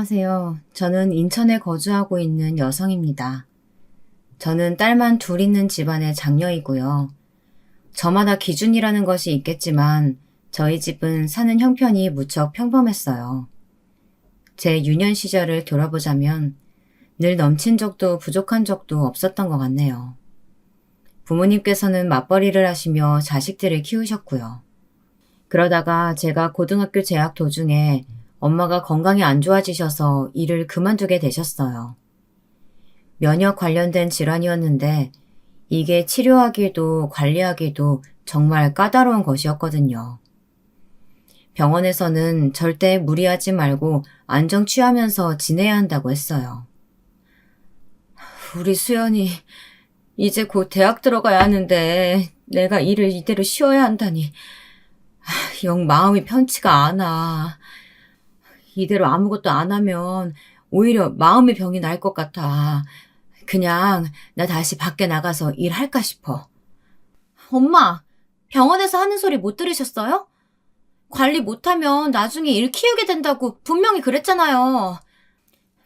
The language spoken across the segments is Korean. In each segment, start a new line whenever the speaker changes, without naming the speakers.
안녕하세요. 저는 인천에 거주하고 있는 여성입니다. 저는 딸만 둘 있는 집안의 장녀이고요. 저마다 기준이라는 것이 있겠지만 저희 집은 사는 형편이 무척 평범했어요. 제 유년 시절을 돌아보자면 늘 넘친 적도 부족한 적도 없었던 것 같네요. 부모님께서는 맞벌이를 하시며 자식들을 키우셨고요. 그러다가 제가 고등학교 재학 도중에 엄마가 건강이 안 좋아지셔서 일을 그만두게 되셨어요. 면역 관련된 질환이었는데 이게 치료하기도 관리하기도 정말 까다로운 것이었거든요. 병원에서는 절대 무리하지 말고 안정 취하면서 지내야 한다고 했어요. 우리 수연이 이제 곧 대학 들어가야 하는데 내가 일을 이대로 쉬어야 한다니 영 마음이 편치가 않아. 이대로 아무것도 안 하면 오히려 마음의 병이 날 것 같아. 그냥 나 다시 밖에 나가서 일할까 싶어. 엄마, 병원에서 하는 소리 못 들으셨어요? 관리 못하면 나중에 일 키우게 된다고 분명히 그랬잖아요.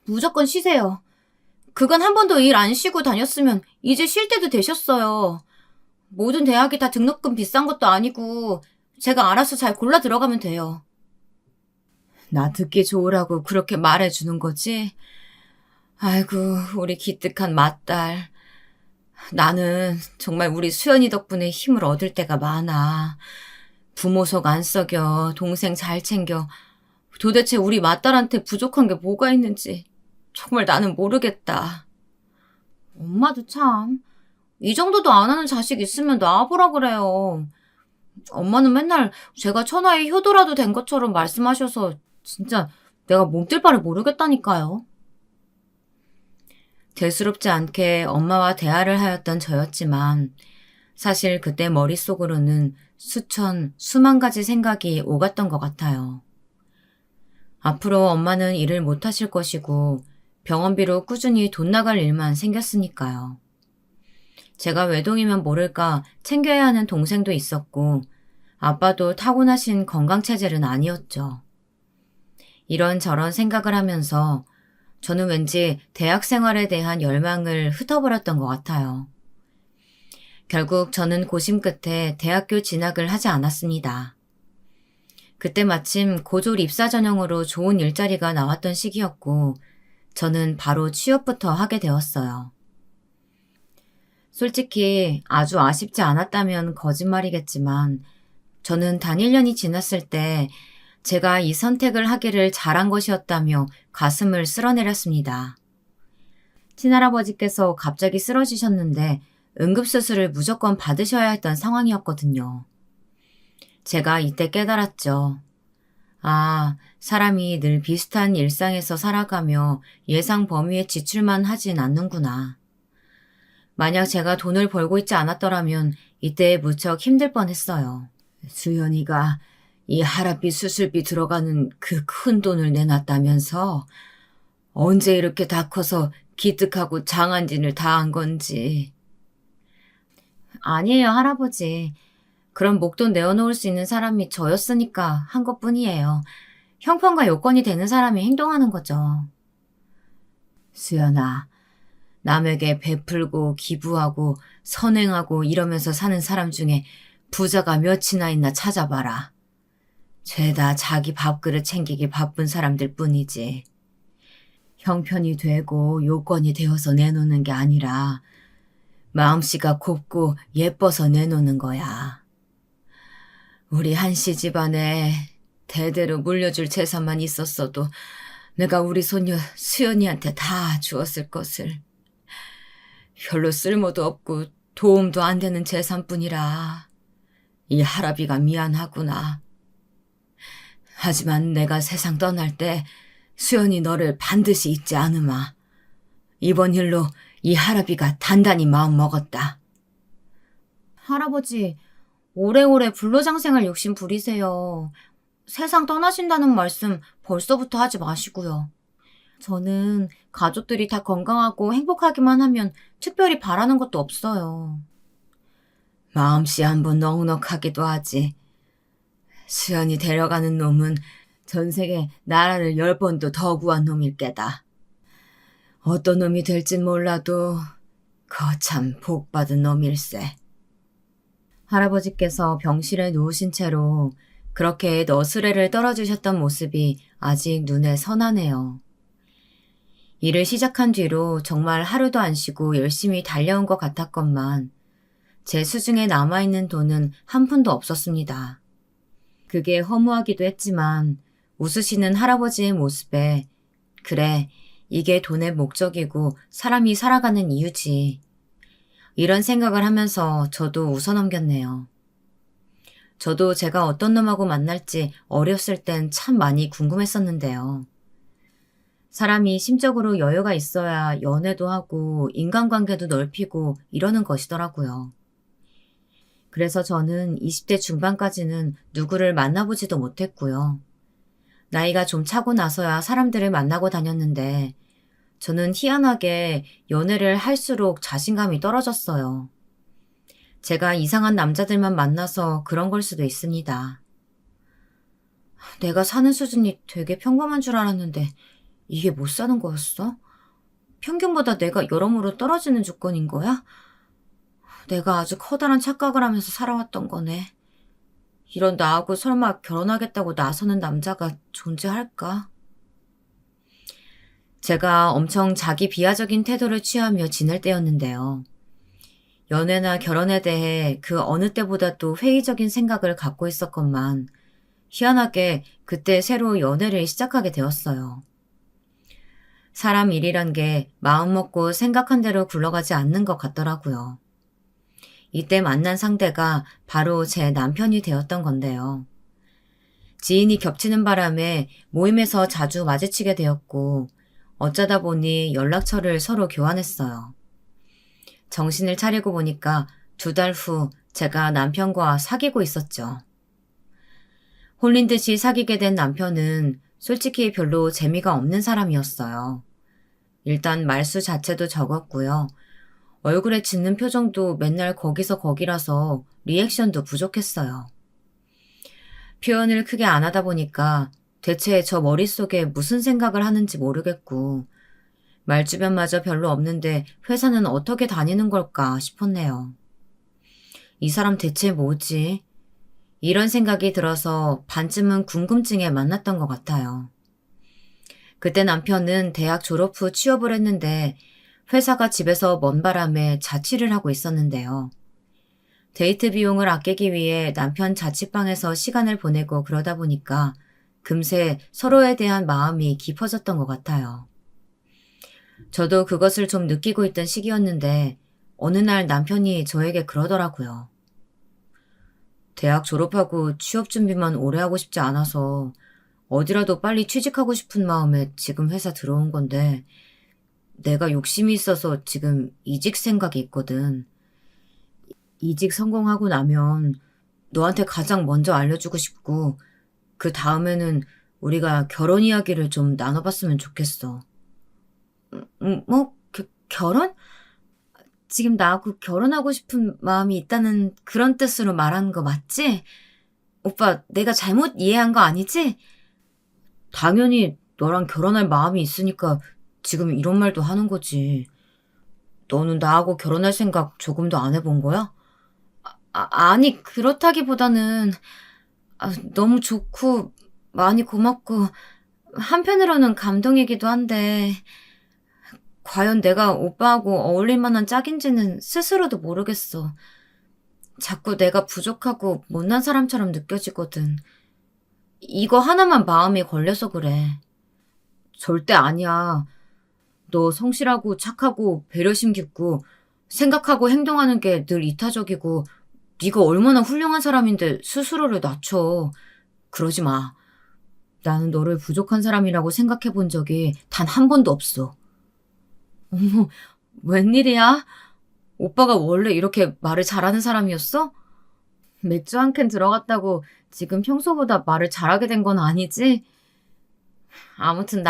무조건 쉬세요. 그간 한 번도 일 안 쉬고 다녔으면 이제 쉴 때도 되셨어요. 모든 대학이 다 등록금 비싼 것도 아니고 제가 알아서 잘 골라 들어가면 돼요. 나 듣기 좋으라고 그렇게 말해주는 거지? 아이고, 우리 기특한 맏딸. 나는 정말 우리 수연이 덕분에 힘을 얻을 때가 많아. 부모 속 안 썩여, 동생 잘 챙겨. 도대체 우리 맏딸한테 부족한 게 뭐가 있는지 정말 나는 모르겠다. 엄마도 참, 이 정도도 안 하는 자식 있으면 놔보라 그래요. 엄마는 맨날 제가 천하의 효도라도 된 것처럼 말씀하셔서 진짜 내가 몸둘 바를 모르겠다니까요. 대수롭지 않게 엄마와 대화를 하였던 저였지만 사실 그때 머릿속으로는 수만 가지 생각이 오갔던 것 같아요. 앞으로 엄마는 일을 못 하실 것이고 병원비로 꾸준히 돈 나갈 일만 생겼으니까요. 제가 외동이면 모를까 챙겨야 하는 동생도 있었고 아빠도 타고나신 건강체질은 아니었죠. 이런저런 생각을 하면서 저는 왠지 대학 생활에 대한 열망을 흩어버렸던 것 같아요. 결국 저는 고심 끝에 대학교 진학을 하지 않았습니다. 그때 마침 고졸 입사 전형으로 좋은 일자리가 나왔던 시기였고 저는 바로 취업부터 하게 되었어요. 솔직히 아주 아쉽지 않았다면 거짓말이겠지만 저는 단 1년이 지났을 때 제가 이 선택을 하기를 잘한 것이었다며 가슴을 쓸어내렸습니다. 친할아버지께서 갑자기 쓰러지셨는데 응급수술을 무조건 받으셔야 했던 상황이었거든요. 제가 이때 깨달았죠. 아, 사람이 늘 비슷한 일상에서 살아가며 예상 범위의 지출만 하진 않는구나. 만약 제가 돈을 벌고 있지 않았더라면 이때 무척 힘들 뻔했어요. 수연이가 이 하랏빛 수술비 들어가는 그 큰 돈을 내놨다면서 언제 이렇게 다 커서 기특하고 장한진을 다 한 건지. 아니에요, 할아버지. 그런 목돈 내어놓을 수 있는 사람이 저였으니까 한 것뿐이에요. 형편과 요건이 되는 사람이 행동하는 거죠. 수연아, 남에게 베풀고 기부하고 선행하고 이러면서 사는 사람 중에 부자가 몇이나 있나 찾아봐라. 죄다 자기 밥그릇 챙기기 바쁜 사람들 뿐이지. 형편이 되고 요건이 되어서 내놓는 게 아니라 마음씨가 곱고 예뻐서 내놓는 거야. 우리 한씨 집안에 대대로 물려줄 재산만 있었어도 내가 우리 손녀 수연이한테 다 주었을 것을. 별로 쓸모도 없고 도움도 안 되는 재산뿐이라 이 할아비가 미안하구나. 하지만 내가 세상 떠날 때 수연이 너를 반드시 잊지 않으마. 이번 일로 이 할아비가 단단히 마음 먹었다. 할아버지, 오래오래 불로장생할 욕심 부리세요. 세상 떠나신다는 말씀 벌써부터 하지 마시고요. 저는 가족들이 다 건강하고 행복하기만 하면 특별히 바라는 것도 없어요. 마음씨 한번 넉넉하기도 하지. 수연이 데려가는 놈은 전 세계 나라를 10번도 더 구한 놈일 게다. 어떤 놈이 될진 몰라도 거참 복받은 놈일세. 할아버지께서 병실에 누우신 채로 그렇게 너스레를 떨어주셨던 모습이 아직 눈에 선하네요. 일을 시작한 뒤로 정말 하루도 안 쉬고 열심히 달려온 것 같았건만 제 수중에 남아있는 돈은 한 푼도 없었습니다. 그게 허무하기도 했지만 웃으시는 할아버지의 모습에 그래, 이게 돈의 목적이고 사람이 살아가는 이유지. 이런 생각을 하면서 저도 웃어넘겼네요. 저도 제가 어떤 놈하고 만날지 어렸을 땐 참 많이 궁금했었는데요. 사람이 심적으로 여유가 있어야 연애도 하고 인간관계도 넓히고 이러는 것이더라고요. 그래서 저는 20대 중반까지는 누구를 만나보지도 못했고요. 나이가 좀 차고 나서야 사람들을 만나고 다녔는데 저는 희한하게 연애를 할수록 자신감이 떨어졌어요. 제가 이상한 남자들만 만나서 그런 걸 수도 있습니다. 내가 사는 수준이 되게 평범한 줄 알았는데 이게 못 사는 거였어? 평균보다 내가 여러모로 떨어지는 조건인 거야? 내가 아주 커다란 착각을 하면서 살아왔던 거네. 이런 나하고 설마 결혼하겠다고 나서는 남자가 존재할까? 제가 엄청 자기 비하적인 태도를 취하며 지낼 때였는데요. 연애나 결혼에 대해 그 어느 때보다도 회의적인 생각을 갖고 있었건만 희한하게 그때 새로 연애를 시작하게 되었어요. 사람 일이란 게 마음 먹고 생각한 대로 굴러가지 않는 것 같더라고요. 이때 만난 상대가 바로 제 남편이 되었던 건데요. 지인이 겹치는 바람에 모임에서 자주 마주치게 되었고 어쩌다 보니 연락처를 서로 교환했어요. 정신을 차리고 보니까 2달 후 제가 남편과 사귀고 있었죠. 홀린 듯이 사귀게 된 남편은 솔직히 별로 재미가 없는 사람이었어요. 일단 말수 자체도 적었고요. 얼굴에 짓는 표정도 맨날 거기서 거기라서 리액션도 부족했어요. 표현을 크게 안 하다 보니까 대체 저 머릿속에 무슨 생각을 하는지 모르겠고 말주변마저 별로 없는데 회사는 어떻게 다니는 걸까 싶었네요. 이 사람 대체 뭐지? 이런 생각이 들어서 반쯤은 궁금증에 만났던 것 같아요. 그때 남편은 대학 졸업 후 취업을 했는데 회사가 집에서 먼 바람에 자취를 하고 있었는데요. 데이트 비용을 아끼기 위해 남편 자취방에서 시간을 보내고 그러다 보니까 금세 서로에 대한 마음이 깊어졌던 것 같아요. 저도 그것을 좀 느끼고 있던 시기였는데 어느 날 남편이 저에게 그러더라고요. 대학 졸업하고 취업 준비만 오래 하고 싶지 않아서 어디라도 빨리 취직하고 싶은 마음에 지금 회사 들어온 건데 내가 욕심이 있어서 지금 이직 생각이 있거든. 이직 성공하고 나면 너한테 가장 먼저 알려주고 싶고 그 다음에는 우리가 결혼 이야기를 좀 나눠봤으면 좋겠어. 뭐? 결혼? 지금 나하고 결혼하고 싶은 마음이 있다는 그런 뜻으로 말하는 거 맞지? 오빠, 내가 잘못 이해한 거 아니지? 당연히 너랑 결혼할 마음이 있으니까 지금 이런 말도 하는 거지. 너는 나하고 결혼할 생각 조금도 안 해본 거야? 아니, 그렇다기보다는 너무 좋고 많이 고맙고 한편으로는 감동이기도 한데 과연 내가 오빠하고 어울릴 만한 짝인지는 스스로도 모르겠어. 자꾸 내가 부족하고 못난 사람처럼 느껴지거든. 이거 하나만 마음에 걸려서 그래. 절대 아니야. 너 성실하고 착하고 배려심 깊고 생각하고 행동하는 게 늘 이타적이고 네가 얼마나 훌륭한 사람인데 스스로를 낮춰. 그러지 마. 나는 너를 부족한 사람이라고 생각해 본 적이 단 한 번도 없어. 어머, 웬일이야? 오빠가 원래 이렇게 말을 잘하는 사람이었어? 맥주 한 캔 들어갔다고 지금 평소보다 말을 잘하게 된 건 아니지? 아무튼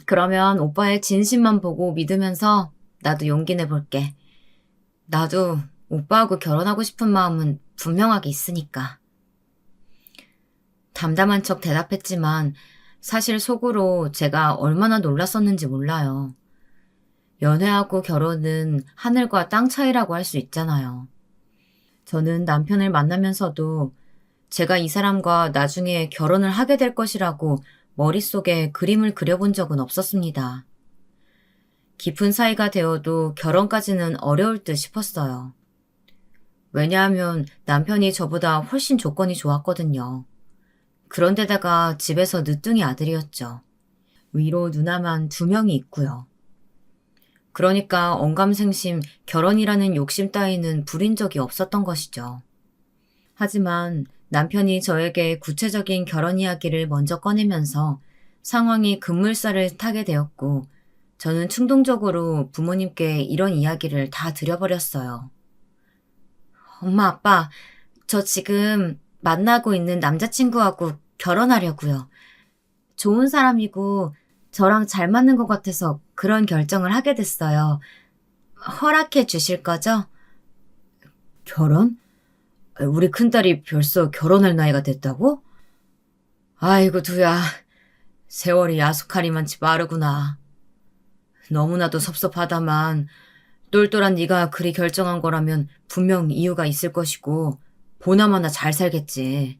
그러면 오빠의 진심만 보고 믿으면서 나도 용기 내볼게. 나도 오빠하고 결혼하고 싶은 마음은 분명하게 있으니까. 담담한 척 대답했지만 사실 속으로 제가 얼마나 놀랐었는지 몰라요. 연애하고 결혼은 하늘과 땅 차이라고 할 수 있잖아요. 저는 남편을 만나면서도 제가 이 사람과 나중에 결혼을 하게 될 것이라고 머릿속에 그림을 그려본 적은 없었습니다. 깊은 사이가 되어도 결혼까지는 어려울 듯 싶었어요. 왜냐하면 남편이 저보다 훨씬 조건이 좋았거든요. 그런데다가 집에서 늦둥이 아들이었죠. 위로 누나만 2명이 있고요. 그러니까 언감생심 결혼이라는 욕심 따위는 부린 적이 없었던 것이죠. 하지만 남편이 저에게 구체적인 결혼 이야기를 먼저 꺼내면서 상황이 급물살을 타게 되었고 저는 충동적으로 부모님께 이런 이야기를 다 드려버렸어요. 엄마, 아빠, 저 지금 만나고 있는 남자친구하고 결혼하려고요. 좋은 사람이고 저랑 잘 맞는 것 같아서 그런 결정을 하게 됐어요. 허락해 주실 거죠? 결혼? 우리 큰딸이 벌써 결혼할 나이가 됐다고? 아이고 두야, 세월이 야속하리만치 빠르구나. 너무나도 섭섭하다만 똘똘한 네가 그리 결정한 거라면 분명 이유가 있을 것이고 보나마나 잘 살겠지.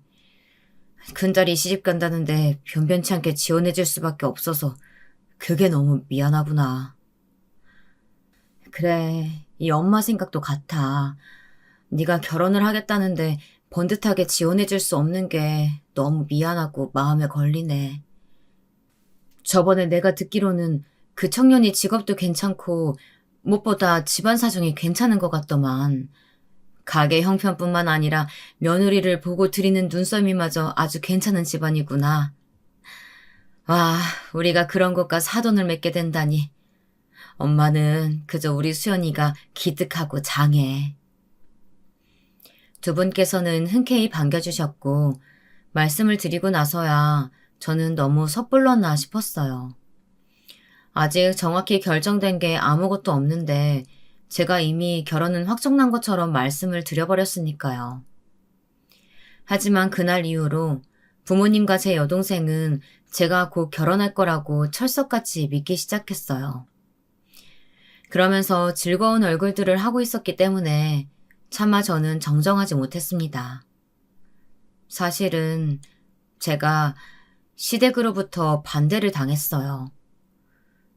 큰딸이 시집 간다는데 변변치 않게 지원해줄 수밖에 없어서 그게 너무 미안하구나. 그래, 이 엄마 생각도 같아. 네가 결혼을 하겠다는데 번듯하게 지원해줄 수 없는 게 너무 미안하고 마음에 걸리네. 저번에 내가 듣기로는 그 청년이 직업도 괜찮고 무엇보다 집안 사정이 괜찮은 것 같더만. 가게 형편뿐만 아니라 며느리를 보고 들이는 눈썰미마저 아주 괜찮은 집안이구나. 와, 우리가 그런 것과 사돈을 맺게 된다니. 엄마는 그저 우리 수연이가 기특하고 장해. 두 분께서는 흔쾌히 반겨주셨고 말씀을 드리고 나서야 저는 너무 섣불렀나 싶었어요. 아직 정확히 결정된 게 아무것도 없는데 제가 이미 결혼은 확정난 것처럼 말씀을 드려버렸으니까요. 하지만 그날 이후로 부모님과 제 여동생은 제가 곧 결혼할 거라고 철석같이 믿기 시작했어요. 그러면서 즐거운 얼굴들을 하고 있었기 때문에 차마 저는 정정하지 못했습니다. 사실은 제가 시댁으로부터 반대를 당했어요.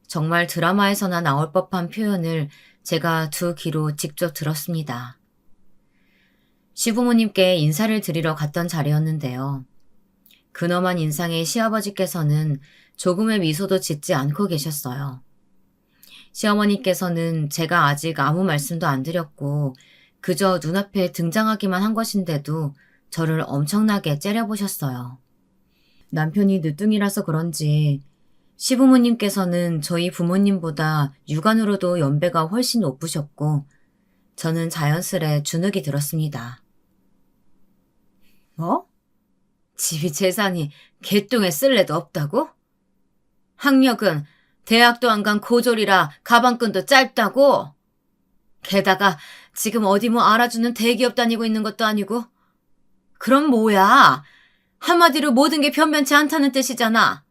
정말 드라마에서나 나올 법한 표현을 제가 두 귀로 직접 들었습니다. 시부모님께 인사를 드리러 갔던 자리였는데요. 근엄한 인상의 시아버지께서는 조금의 미소도 짓지 않고 계셨어요. 시어머니께서는 제가 아직 아무 말씀도 안 드렸고 그저 눈앞에 등장하기만 한 것인데도 저를 엄청나게 째려보셨어요. 남편이 늦둥이라서 그런지 시부모님께서는 저희 부모님보다 육안으로도 연배가 훨씬 높으셨고 저는 자연스레 주눅이 들었습니다. 뭐? 집이 재산이 개똥에 쓸래도 없다고? 학력은 대학도 안 간 고졸이라 가방끈도 짧다고? 게다가 지금 어디 뭐 알아주는 대기업 다니고 있는 것도 아니고? 그럼 뭐야? 한마디로 모든 게 변변치 않다는 뜻이잖아.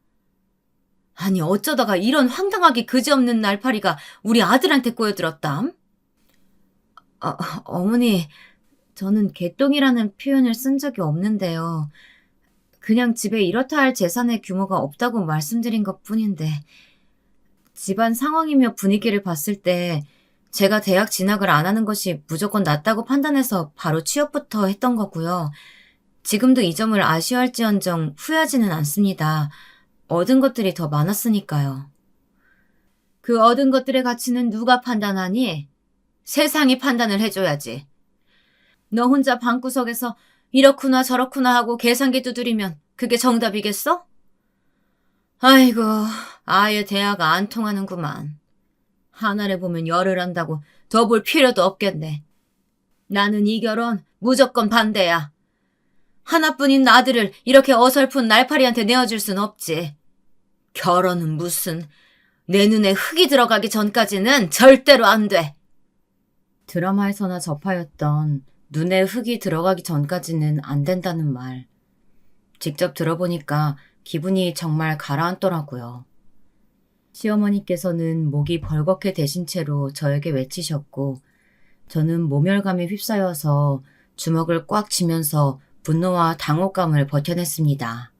아니 어쩌다가 이런 황당하기 그지없는 날파리가 우리 아들한테 꼬여들었담? 어머니, 저는 개똥이라는 표현을 쓴 적이 없는데요. 그냥 집에 이렇다 할 재산의 규모가 없다고 말씀드린 것뿐인데 집안 상황이며 분위기를 봤을 때 제가 대학 진학을 안 하는 것이 무조건 낫다고 판단해서 바로 취업부터 했던 거고요. 지금도 이 점을 아쉬워할지언정 후회하지는 않습니다. 얻은 것들이 더 많았으니까요. 그 얻은 것들의 가치는 누가 판단하니? 세상이 판단을 해줘야지. 너 혼자 방구석에서 이렇구나 저렇구나 하고 계산기 두드리면 그게 정답이겠어? 아이고, 아예 대화가 안 통하는구만. 하나를 보면 열을 한다고 더 볼 필요도 없겠네. 나는 이 결혼 무조건 반대야. 하나뿐인 아들을 이렇게 어설픈 날파리한테 내어줄 순 없지. 결혼은 무슨, 내 눈에 흙이 들어가기 전까지는 절대로 안 돼. 드라마에서나 접하였던 눈에 흙이 들어가기 전까지는 안 된다는 말. 직접 들어보니까 기분이 정말 가라앉더라고요. 시어머니께서는 목이 벌겋게 되신 채로 저에게 외치셨고, 저는 모멸감에 휩싸여서 주먹을 꽉 쥐면서 분노와 당혹감을 버텨냈습니다.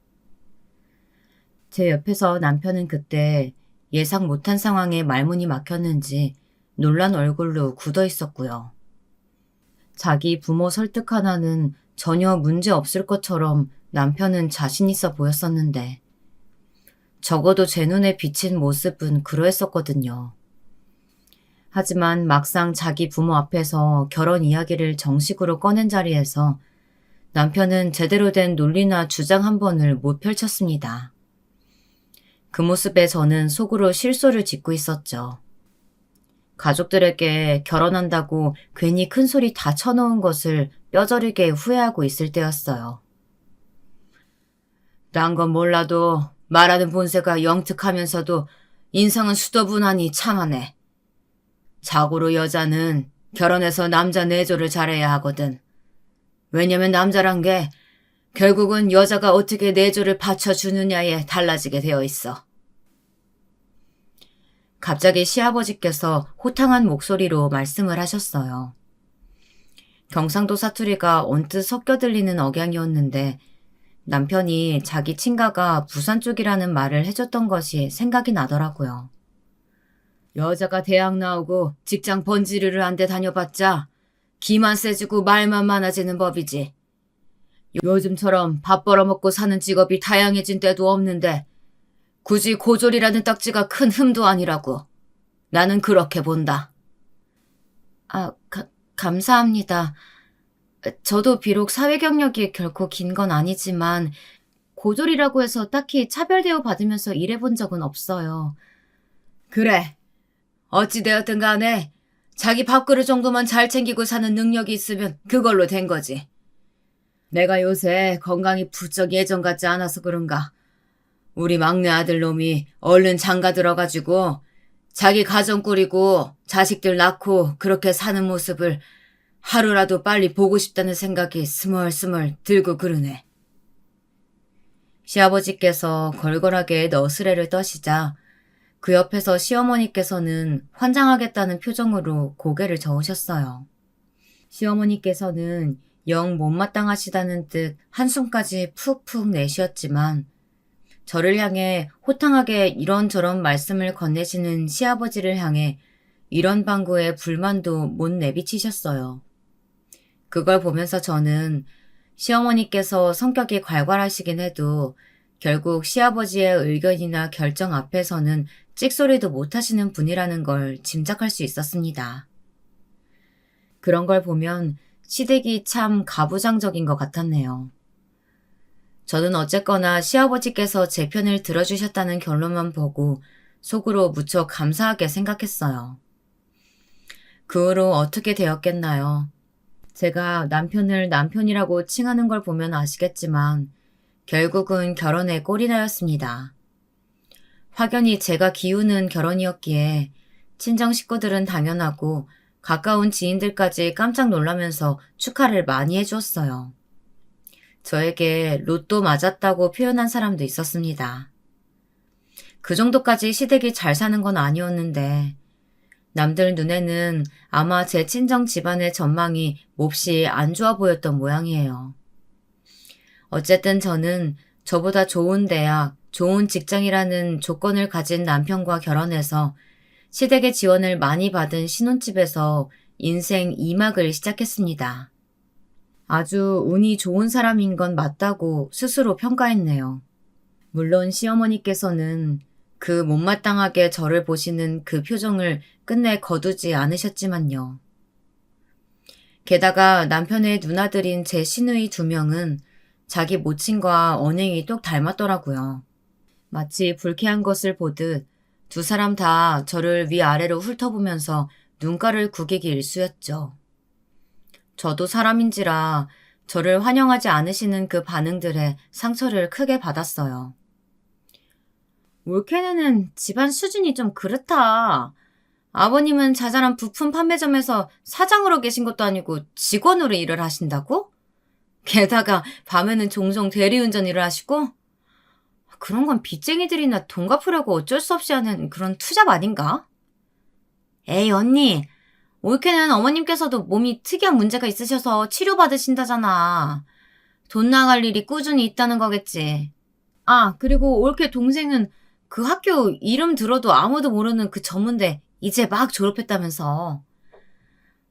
제 옆에서 남편은 그때 예상 못한 상황에 말문이 막혔는지 놀란 얼굴로 굳어 있었고요. 자기 부모 설득 하나는 전혀 문제 없을 것처럼 남편은 자신 있어 보였었는데, 적어도 제 눈에 비친 모습은 그러했었거든요. 하지만 막상 자기 부모 앞에서 결혼 이야기를 정식으로 꺼낸 자리에서 남편은 제대로 된 논리나 주장 한 번을 못 펼쳤습니다. 그 모습에 저는 속으로 실소를 짓고 있었죠. 가족들에게 결혼한다고 괜히 큰 소리 다 쳐놓은 것을 뼈저리게 후회하고 있을 때였어요. 딴 건 몰라도 말하는 본새가 영특하면서도 인상은 수더분하니 참하네. 자고로 여자는 결혼해서 남자 내조를 잘해야 하거든. 왜냐면 남자란 게 결국은 여자가 어떻게 내조를 받쳐주느냐에 달라지게 되어 있어. 갑자기 시아버지께서 호탕한 목소리로 말씀을 하셨어요. 경상도 사투리가 언뜻 섞여 들리는 억양이었는데 남편이 자기 친가가 부산 쪽이라는 말을 해줬던 것이 생각이 나더라고요. 여자가 대학 나오고 직장 번지르르 한 데 다녀봤자 기만 세지고 말만 많아지는 법이지. 요즘처럼 밥 벌어먹고 사는 직업이 다양해진 때도 없는데 굳이 고졸이라는 딱지가 큰 흠도 아니라고. 나는 그렇게 본다. 감사합니다. 저도 비록 사회 경력이 결코 긴 건 아니지만 고졸이라고 해서 딱히 차별 대우 받으면서 일해본 적은 없어요. 그래. 어찌되었든 간에 자기 밥그릇 정도만 잘 챙기고 사는 능력이 있으면 그걸로 된 거지. 내가 요새 건강이 부쩍 예전 같지 않아서 그런가. 우리 막내 아들 놈이 얼른 장가 들어가지고 자기 가정 꾸리고 자식들 낳고 그렇게 사는 모습을 하루라도 빨리 보고 싶다는 생각이 스멀스멀 들고 그러네. 시아버지께서 걸걸하게 너스레를 떠시자 그 옆에서 시어머니께서는 환장하겠다는 표정으로 고개를 저으셨어요. 시어머니께서는 영 못마땅하시다는 듯 한숨까지 푹푹 내쉬었지만 저를 향해 호탕하게 이런저런 말씀을 건네시는 시아버지를 향해 이런 방구에 불만도 못 내비치셨어요. 그걸 보면서 저는 시어머니께서 성격이 괄괄하시긴 해도 결국 시아버지의 의견이나 결정 앞에서는 찍소리도 못하시는 분이라는 걸 짐작할 수 있었습니다. 그런 걸 보면 시댁이 참 가부장적인 것 같았네요. 저는 어쨌거나 시아버지께서 제 편을 들어주셨다는 결론만 보고 속으로 무척 감사하게 생각했어요. 그 후로 어떻게 되었겠나요? 제가 남편을 남편이라고 칭하는 걸 보면 아시겠지만 결국은 결혼에 꼴이 나였습니다. 확연히 제가 기우는 결혼이었기에 친정 식구들은 당연하고 가까운 지인들까지 깜짝 놀라면서 축하를 많이 해주었어요. 저에게 로또 맞았다고 표현한 사람도 있었습니다. 그 정도까지 시댁이 잘 사는 건 아니었는데 남들 눈에는 아마 제 친정 집안의 전망이 몹시 안 좋아 보였던 모양이에요. 어쨌든 저는 저보다 좋은 대학, 좋은 직장이라는 조건을 가진 남편과 결혼해서 시댁의 지원을 많이 받은 신혼집에서 인생 2막을 시작했습니다. 아주 운이 좋은 사람인 건 맞다고 스스로 평가했네요. 물론 시어머니께서는 그 못마땅하게 저를 보시는 그 표정을 끝내 거두지 않으셨지만요. 게다가 남편의 누나들인 제 시누이 2명은 자기 모친과 언행이 똑 닮았더라고요. 마치 불쾌한 것을 보듯 두 사람 다 저를 위아래로 훑어보면서 눈가를 구기기 일쑤였죠. 저도 사람인지라 저를 환영하지 않으시는 그 반응들에 상처를 크게 받았어요. 올케네는 집안 수준이 좀 그렇다. 아버님은 자잘한 부품 판매점에서 사장으로 계신 것도 아니고 직원으로 일을 하신다고? 게다가 밤에는 종종 대리운전 일을 하시고? 그런 건 빚쟁이들이나 돈 갚으려고 어쩔 수 없이 하는 그런 투잡 아닌가? 에이, 언니. 올케는 어머님께서도 몸이 특이한 문제가 있으셔서 치료받으신다잖아. 돈 나갈 일이 꾸준히 있다는 거겠지. 아, 그리고 올케 동생은 그 학교 이름 들어도 아무도 모르는 그 전문대 이제 막 졸업했다면서.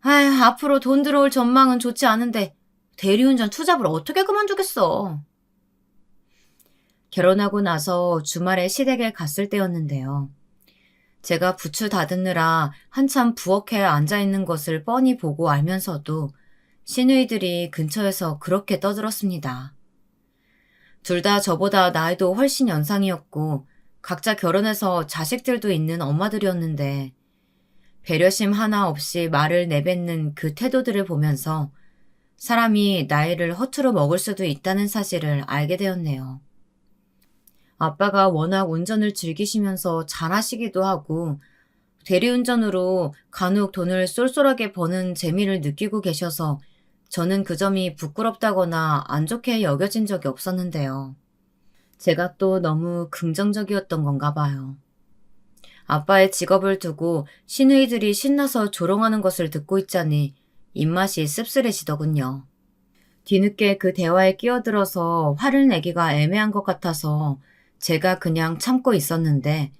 아휴, 앞으로 돈 들어올 전망은 좋지 않은데 대리운전 투잡을 어떻게 그만두겠어. 결혼하고 나서 주말에 시댁에 갔을 때였는데요. 제가 부추 다듬느라 한참 부엌에 앉아있는 것을 뻔히 보고 알면서도 시누이들이 근처에서 그렇게 떠들었습니다. 둘 다 저보다 나이도 훨씬 연상이었고 각자 결혼해서 자식들도 있는 엄마들이었는데 배려심 하나 없이 말을 내뱉는 그 태도들을 보면서 사람이 나이를 허투루 먹을 수도 있다는 사실을 알게 되었네요. 아빠가 워낙 운전을 즐기시면서 잘하시기도 하고 대리운전으로 간혹 돈을 쏠쏠하게 버는 재미를 느끼고 계셔서 저는 그 점이 부끄럽다거나 안 좋게 여겨진 적이 없었는데요. 제가 또 너무 긍정적이었던 건가 봐요. 아빠의 직업을 두고 시누이들이 신나서 조롱하는 것을 듣고 있자니 입맛이 씁쓸해지더군요. 뒤늦게 그 대화에 끼어들어서 화를 내기가 애매한 것 같아서 제가 그냥 참고 있었는데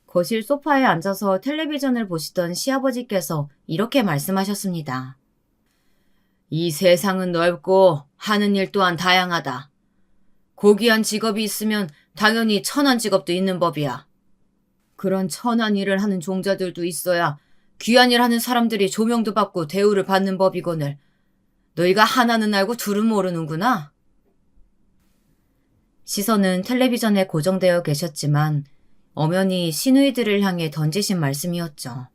거실 소파에 앉아서 텔레비전을 보시던 시아버지께서 이렇게 말씀하셨습니다. 이 세상은 넓고 하는 일 또한 다양하다. 고귀한 직업이 있으면 당연히 천한 직업도 있는 법이야. 그런 천한 일을 하는 종자들도 있어야 귀한 일 하는 사람들이 조명도 받고 대우를 받는 법이거늘. 너희가 하나는 알고 둘은 모르는구나. 시선은 텔레비전에 고정되어 계셨지만 엄연히 시누이들을 향해 던지신 말씀이었죠.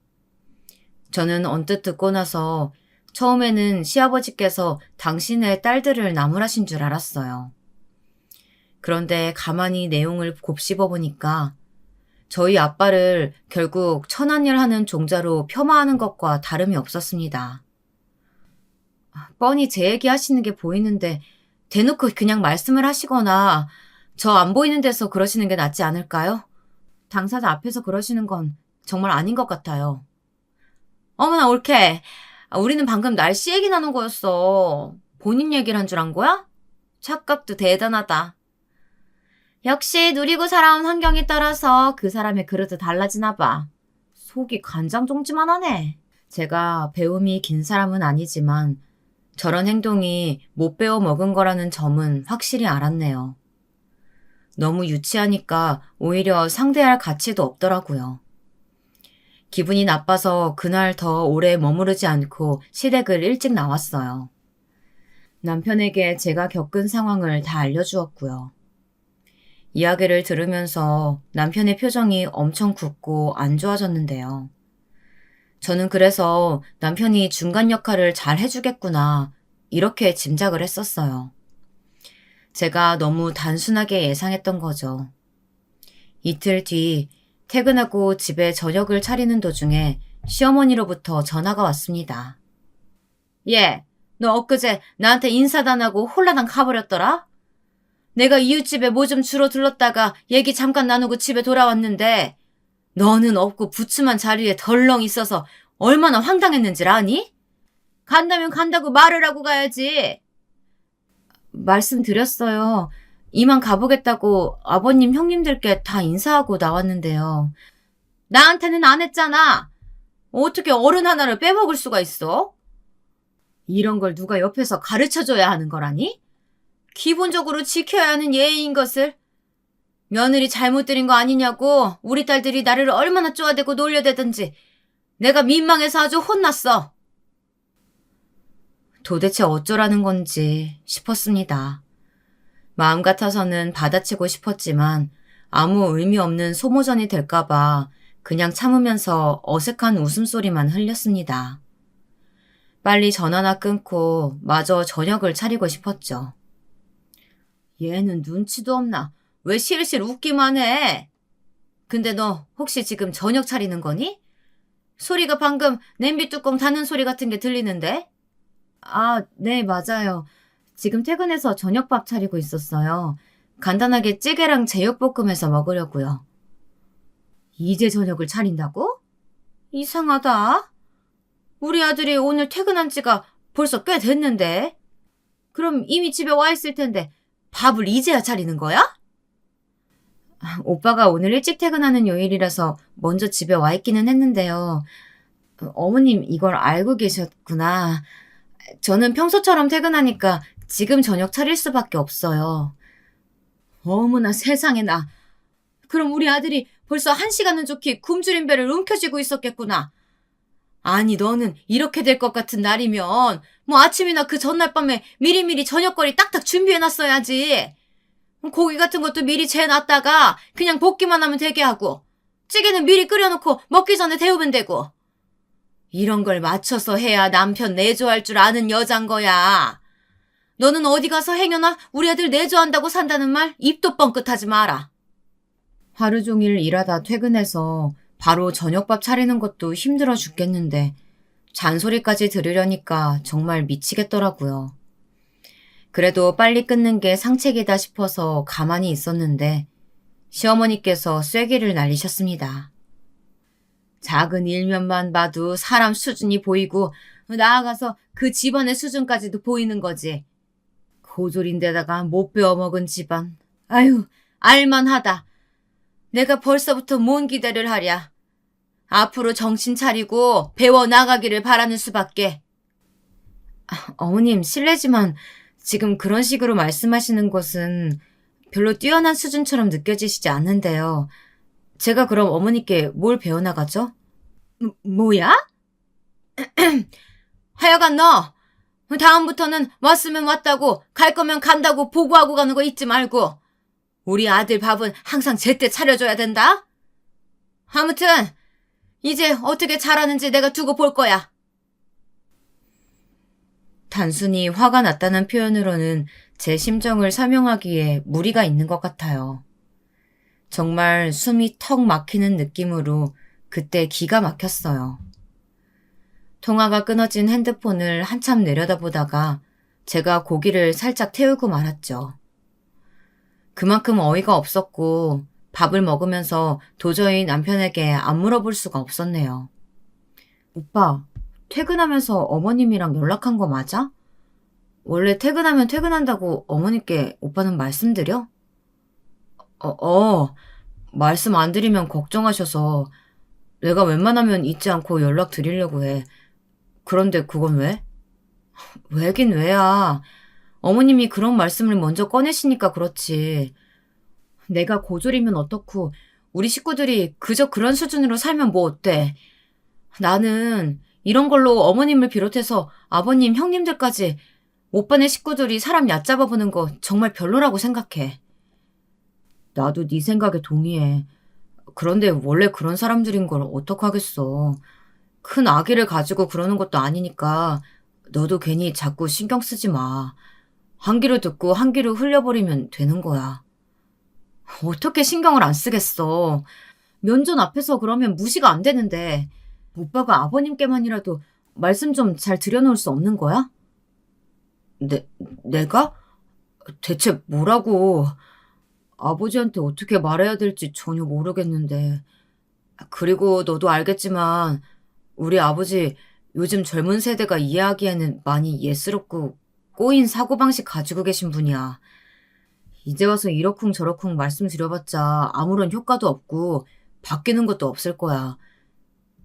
저는 언뜻 듣고 나서 처음에는 시아버지께서 당신의 딸들을 나무라신 줄 알았어요. 그런데 가만히 내용을 곱씹어 보니까 저희 아빠를 결국 천한일 하는 종자로 폄하하는 것과 다름이 없었습니다. 뻔히 제 얘기 하시는 게 보이는데 대놓고 그냥 말씀을 하시거나 저 안 보이는 데서 그러시는 게 낫지 않을까요? 당사자 앞에서 그러시는 건 정말 아닌 것 같아요. 어머나 옳게. 우리는 방금 날씨 얘기 나눈 거였어. 본인 얘기를 한 줄 안 거야? 착각도 대단하다. 역시 누리고 살아온 환경에 따라서 그 사람의 그릇도 달라지나 봐. 속이 간장종지만 하네. 제가 배움이 긴 사람은 아니지만 저런 행동이 못 배워 먹은 거라는 점은 확실히 알았네요. 너무 유치하니까 오히려 상대할 가치도 없더라고요. 기분이 나빠서 그날 더 오래 머무르지 않고 시댁을 일찍 나왔어요. 남편에게 제가 겪은 상황을 다 알려주었고요. 이야기를 들으면서 남편의 표정이 엄청 굳고 안 좋아졌는데요. 저는 그래서 남편이 중간 역할을 잘 해주겠구나 이렇게 짐작을 했었어요. 제가 너무 단순하게 예상했던 거죠. 이틀 뒤 퇴근하고 집에 저녁을 차리는 도중에 시어머니로부터 전화가 왔습니다. 얘, 너 엊그제 나한테 인사도 안 하고 홀라당 가버렸더라? 내가 이웃집에 뭐 좀 주러 들렀다가 얘기 잠깐 나누고 집에 돌아왔는데 너는 없고 부츠만 자리에 덜렁 있어서 얼마나 황당했는지 아니? 간다면 간다고 말을 하고 가야지. 말씀드렸어요. 이만 가보겠다고 아버님 형님들께 다 인사하고 나왔는데요. 나한테는 안 했잖아. 어떻게 어른 하나를 빼먹을 수가 있어? 이런 걸 누가 옆에서 가르쳐줘야 하는 거라니? 기본적으로 지켜야 하는 예의인 것을. 며느리 잘못 들인 거 아니냐고 우리 딸들이 나를 얼마나 쪼아대고 놀려대든지 내가 민망해서 아주 혼났어. 도대체 어쩌라는 건지 싶었습니다. 마음 같아서는 받아치고 싶었지만 아무 의미 없는 소모전이 될까봐 그냥 참으면서 어색한 웃음소리만 흘렸습니다. 빨리 전화나 끊고 마저 저녁을 차리고 싶었죠. 얘는 눈치도 없나? 왜 실실 웃기만 해? 근데 너 혹시 지금 저녁 차리는 거니? 소리가 방금 냄비 뚜껑 닫는 소리 같은 게 들리는데? 아, 네, 맞아요. 지금 퇴근해서 저녁밥 차리고 있었어요. 간단하게 찌개랑 제육볶음해서 먹으려고요. 이제 저녁을 차린다고? 이상하다. 우리 아들이 오늘 퇴근한 지가 벌써 꽤 됐는데. 그럼 이미 집에 와 있을 텐데 밥을 이제야 차리는 거야? 오빠가 오늘 일찍 퇴근하는 요일이라서 먼저 집에 와 있기는 했는데요. 어머님 이걸 알고 계셨구나. 저는 평소처럼 퇴근하니까 지금 저녁 차릴 수밖에 없어요. 어머나 세상에나. 그럼 우리 아들이 벌써 1시간은 좋게 굶주린 배를 움켜쥐고 있었겠구나. 아니 너는 이렇게 될 것 같은 날이면 뭐 아침이나 그 전날 밤에 미리미리 저녁거리 딱딱 준비해놨어야지. 고기 같은 것도 미리 재놨다가 그냥 볶기만 하면 되게 하고 찌개는 미리 끓여놓고 먹기 전에 데우면 되고 이런 걸 맞춰서 해야 남편 내조할 줄 아는 여잔 거야. 너는 어디 가서 행여나 우리 아들 내조한다고 산다는 말 입도 뻥끗하지 마라. 하루 종일 일하다 퇴근해서 바로 저녁밥 차리는 것도 힘들어 죽겠는데 잔소리까지 들으려니까 정말 미치겠더라고요. 그래도 빨리 끊는 게 상책이다 싶어서 가만히 있었는데 시어머니께서 쐐기를 날리셨습니다. 작은 일면만 봐도 사람 수준이 보이고 나아가서 그 집안의 수준까지도 보이는 거지. 고졸인데다가 못 배워먹은 집안. 아유, 알만하다. 내가 벌써부터 뭔 기대를 하랴. 앞으로 정신 차리고 배워나가기를 바라는 수밖에. 어머님, 실례지만 지금 그런 식으로 말씀하시는 것은 별로 뛰어난 수준처럼 느껴지시지 않는데요. 제가 그럼 어머니께 뭘 배워나가죠? 뭐야? 하여간 너 다음부터는 왔으면 왔다고 갈 거면 간다고 보고하고 가는 거 잊지 말고 우리 아들 밥은 항상 제때 차려줘야 된다. 아무튼 이제 어떻게 잘하는지 내가 두고 볼 거야. 단순히 화가 났다는 표현으로는 제 심정을 설명하기에 무리가 있는 것 같아요. 정말 숨이 턱 막히는 느낌으로 그때 기가 막혔어요. 통화가 끊어진 핸드폰을 한참 내려다보다가 제가 고기를 살짝 태우고 말았죠. 그만큼 어이가 없었고 밥을 먹으면서 도저히 남편에게 안 물어볼 수가 없었네요. 오빠, 퇴근하면서 어머님이랑 연락한 거 맞아? 원래 퇴근하면 퇴근한다고 어머니께 오빠는 말씀드려? 말씀 안 드리면 걱정하셔서 내가 웬만하면 잊지 않고 연락 드리려고 해. 그런데 그건 왜? 왜긴 왜야. 어머님이 그런 말씀을 먼저 꺼내시니까 그렇지. 내가 고졸이면 어떻고 우리 식구들이 그저 그런 수준으로 살면 뭐 어때. 나는 이런 걸로 어머님을 비롯해서 아버님, 형님들까지 오빠네 식구들이 사람 얕잡아 보는 거 정말 별로라고 생각해. 나도 네 생각에 동의해. 그런데 원래 그런 사람들인 걸 어떡하겠어. 큰 아기를 가지고 그러는 것도 아니니까 너도 괜히 자꾸 신경 쓰지 마. 한 귀로 듣고 한 귀로 흘려버리면 되는 거야. 어떻게 신경을 안 쓰겠어. 면전 앞에서 그러면 무시가 안 되는데 오빠가 아버님께만이라도 말씀 좀 잘 드려놓을 수 없는 거야? 내가? 대체 뭐라고. 아버지한테 어떻게 말해야 될지 전혀 모르겠는데. 그리고 너도 알겠지만 우리 아버지 요즘 젊은 세대가 이해하기에는 많이 예스럽고 꼬인 사고방식 가지고 계신 분이야. 이제 와서 이러쿵 저러쿵 말씀드려봤자 아무런 효과도 없고 바뀌는 것도 없을 거야.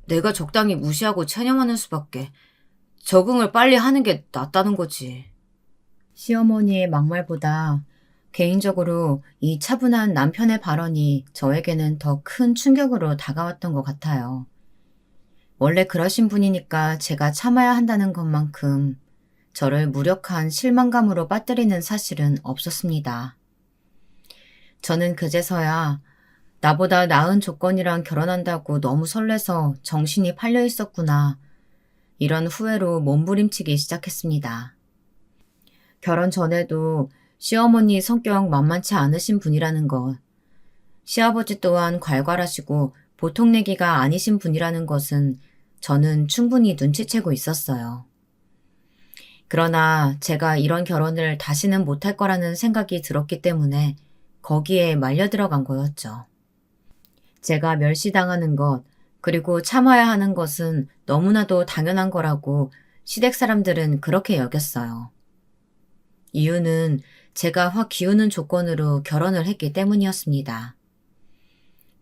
내가 적당히 무시하고 체념하는 수밖에. 적응을 빨리 하는 게 낫다는 거지. 시어머니의 막말보다 개인적으로 이 차분한 남편의 발언이 저에게는 더 큰 충격으로 다가왔던 것 같아요. 원래 그러신 분이니까 제가 참아야 한다는 것만큼 저를 무력한 실망감으로 빠뜨리는 사실은 없었습니다. 저는 그제서야 나보다 나은 조건이랑 결혼한다고 너무 설레서 정신이 팔려 있었구나. 이런 후회로 몸부림치기 시작했습니다. 결혼 전에도 시어머니 성격 만만치 않으신 분이라는 것, 시아버지 또한 괄괄하시고 보통 내기가 아니신 분이라는 것은 저는 충분히 눈치채고 있었어요. 그러나 제가 이런 결혼을 다시는 못할 거라는 생각이 들었기 때문에 거기에 말려 들어간 거였죠. 제가 멸시당하는 것, 그리고 참아야 하는 것은 너무나도 당연한 거라고 시댁 사람들은 그렇게 여겼어요. 이유는 제가 확 기우는 조건으로 결혼을 했기 때문이었습니다.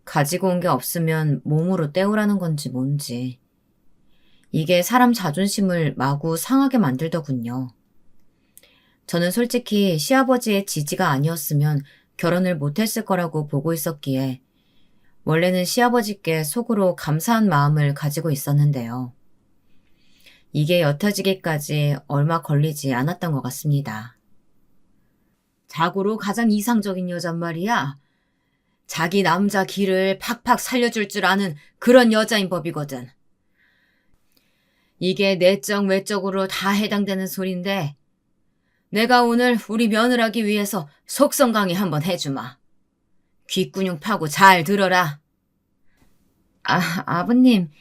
가지고 온 게 없으면 몸으로 때우라는 건지 뭔지. 이게 사람 자존심을 마구 상하게 만들더군요. 저는 솔직히 시아버지의 지지가 아니었으면 결혼을 못했을 거라고 보고 있었기에 원래는 시아버지께 속으로 감사한 마음을 가지고 있었는데요. 이게 옅어지기까지 얼마 걸리지 않았던 것 같습니다. 자고로 가장 이상적인 여잔 말이야. 자기 남자 기를 팍팍 살려줄 줄 아는 그런 여자인 법이거든. 이게 내적 외적으로 다 해당되는 소린데 내가 오늘 우리 며느라기 위해서 속성 강의 한번 해주마. 귓구녕 파고 잘 들어라. 아버님,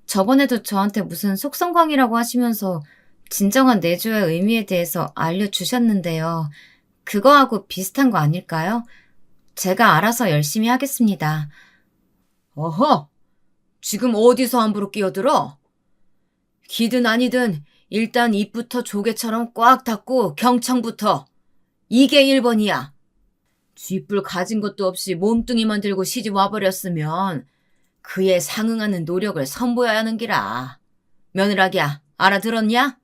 저번에도 저한테 무슨 속성 강의라고 하시면서 진정한 내조의 의미에 대해서 알려주셨는데요. 그거하고 비슷한 거 아닐까요? 제가 알아서 열심히 하겠습니다. 어허! 지금 어디서 함부로 끼어들어? 기든 아니든 일단 입부터 조개처럼 꽉 닫고 경청부터. 이게 1번이야. 쥐뿔 가진 것도 없이 몸뚱이만 들고 시집 와버렸으면 그에 상응하는 노력을 선보여야 하는 기라. 며느라기야, 알아들었냐?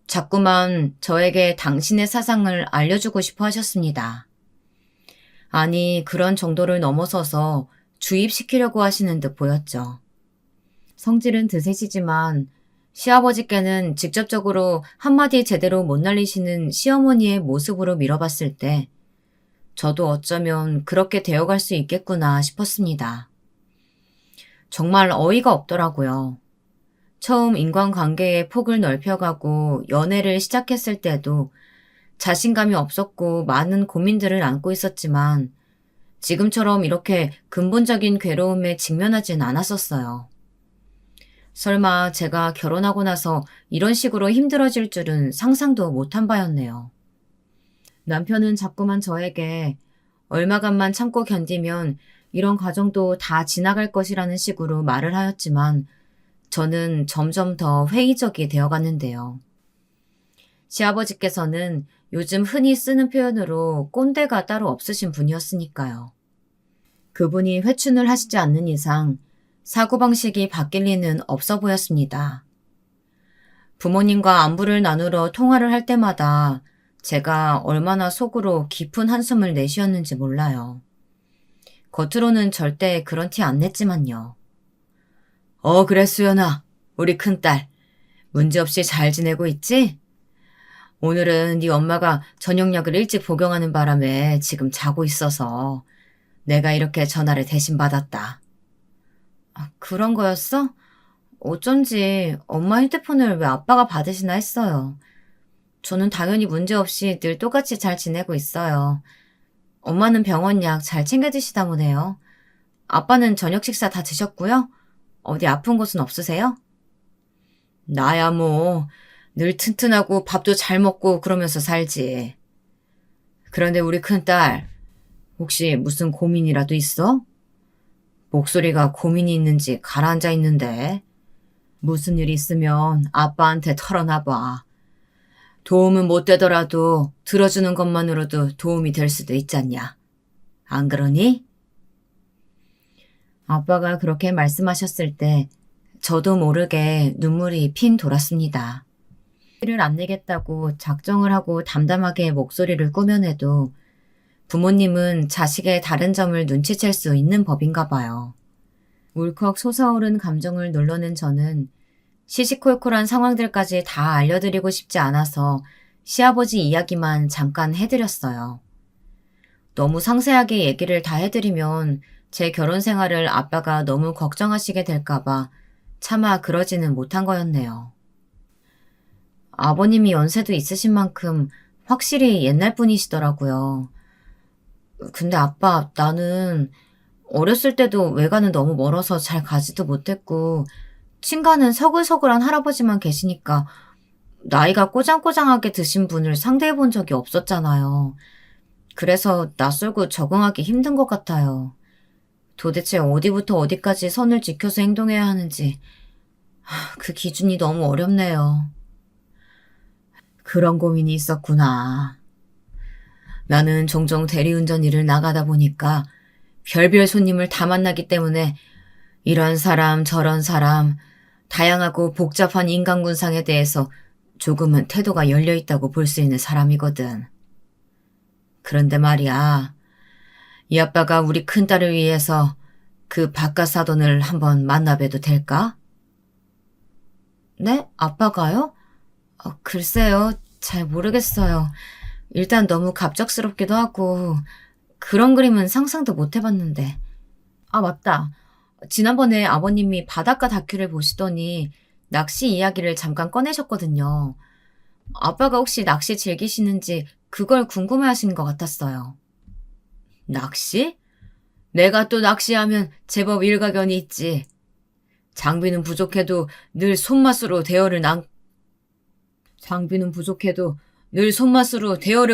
자꾸만 저에게 당신의 사상을 알려주고 싶어 하셨습니다. 아니, 그런 정도를 넘어서서 주입시키려고 하시는 듯 보였죠. 성질은 드세시지만 시아버지께는 직접적으로 한마디 제대로 못 날리시는 시어머니의 모습으로 밀어봤을 때 저도 어쩌면 그렇게 되어갈 수 있겠구나 싶었습니다. 정말 어이가 없더라고요. 처음 인간관계의 폭을 넓혀가고 연애를 시작했을 때도 자신감이 없었고 많은 고민들을 안고 있었지만 지금처럼 이렇게 근본적인 괴로움에 직면하진 않았었어요. 설마 제가 결혼하고 나서 이런 식으로 힘들어질 줄은 상상도 못한 바였네요. 남편은 자꾸만 저에게 얼마간만 참고 견디면 이런 과정도 다 지나갈 것이라는 식으로 말을 하였지만 저는 점점 더 회의적이 되어갔는데요. 시아버지께서는 요즘 흔히 쓰는 표현으로 꼰대가 따로 없으신 분이었으니까요. 그분이 회춘을 하시지 않는 이상 사고방식이 바뀔 리는 없어 보였습니다. 부모님과 안부를 나누러 통화를 할 때마다 제가 얼마나 속으로 깊은 한숨을 내쉬었는지 몰라요. 겉으로는 절대 그런 티 안 냈지만요. 그래 수연아, 우리 큰딸. 문제없이 잘 지내고 있지? 오늘은 네 엄마가 저녁약을 일찍 복용하는 바람에 지금 자고 있어서 내가 이렇게 전화를 대신 받았다. 그런 거였어? 어쩐지 엄마 휴대폰을 왜 아빠가 받으시나 했어요. 저는 당연히 문제없이 늘 똑같이 잘 지내고 있어요. 엄마는 병원 약 잘 챙겨 드시다 보네요. 아빠는 저녁 식사 다 드셨고요? 어디 아픈 곳은 없으세요? 나야 뭐 늘 튼튼하고 밥도 잘 먹고 그러면서 살지. 그런데 우리 큰딸, 혹시 무슨 고민이라도 있어? 목소리가 고민이 있는지 가라앉아 있는데. 무슨 일 있으면 아빠한테 털어놔봐. 도움은 못 되더라도 들어주는 것만으로도 도움이 될 수도 있잖냐. 안 그러니? 아빠가 그렇게 말씀하셨을 때 저도 모르게 눈물이 핑 돌았습니다. 티를 안 내겠다고 작정을 하고 담담하게 목소리를 꾸며내도 부모님은 자식의 다른 점을 눈치챌 수 있는 법인가 봐요. 울컥 솟아오른 감정을 눌러낸 저는 시시콜콜한 상황들까지 다 알려드리고 싶지 않아서 시아버지 이야기만 잠깐 해드렸어요. 너무 상세하게 얘기를 다 해드리면 제 결혼 생활을 아빠가 너무 걱정하시게 될까봐 차마 그러지는 못한 거였네요. 아버님이 연세도 있으신 만큼 확실히 옛날 분이시더라고요. 근데 아빠, 나는 어렸을 때도 외가는 너무 멀어서 잘 가지도 못했고 친가는 서글서글한 할아버지만 계시니까 나이가 꼬장꼬장하게 드신 분을 상대해 본 적이 없었잖아요. 그래서 낯설고 적응하기 힘든 것 같아요. 도대체 어디부터 어디까지 선을 지켜서 행동해야 하는지 그 기준이 너무 어렵네요. 그런 고민이 있었구나. 나는 종종 대리운전 일을 나가다 보니까 별별 손님을 다 만나기 때문에 이런 사람 저런 사람 다양하고 복잡한 인간군상에 대해서 조금은 태도가 열려있다고 볼 수 있는 사람이거든. 그런데 말이야, 이 아빠가 우리 큰딸을 위해서 그 바깥 사돈을 한번 만나봐도 될까? 네? 아빠가요? 글쎄요, 잘 모르겠어요. 일단 너무 갑작스럽기도 하고 그런 그림은 상상도 못 해봤는데. 아, 맞다. 지난번에 아버님이 바닷가 다큐를 보시더니 낚시 이야기를 잠깐 꺼내셨거든요. 아빠가 혹시 낚시 즐기시는지 그걸 궁금해하시는 것 같았어요. 낚시? 내가 또 낚시하면 제법 일가견이 있지. 장비는 부족해도 늘 손맛으로 대어를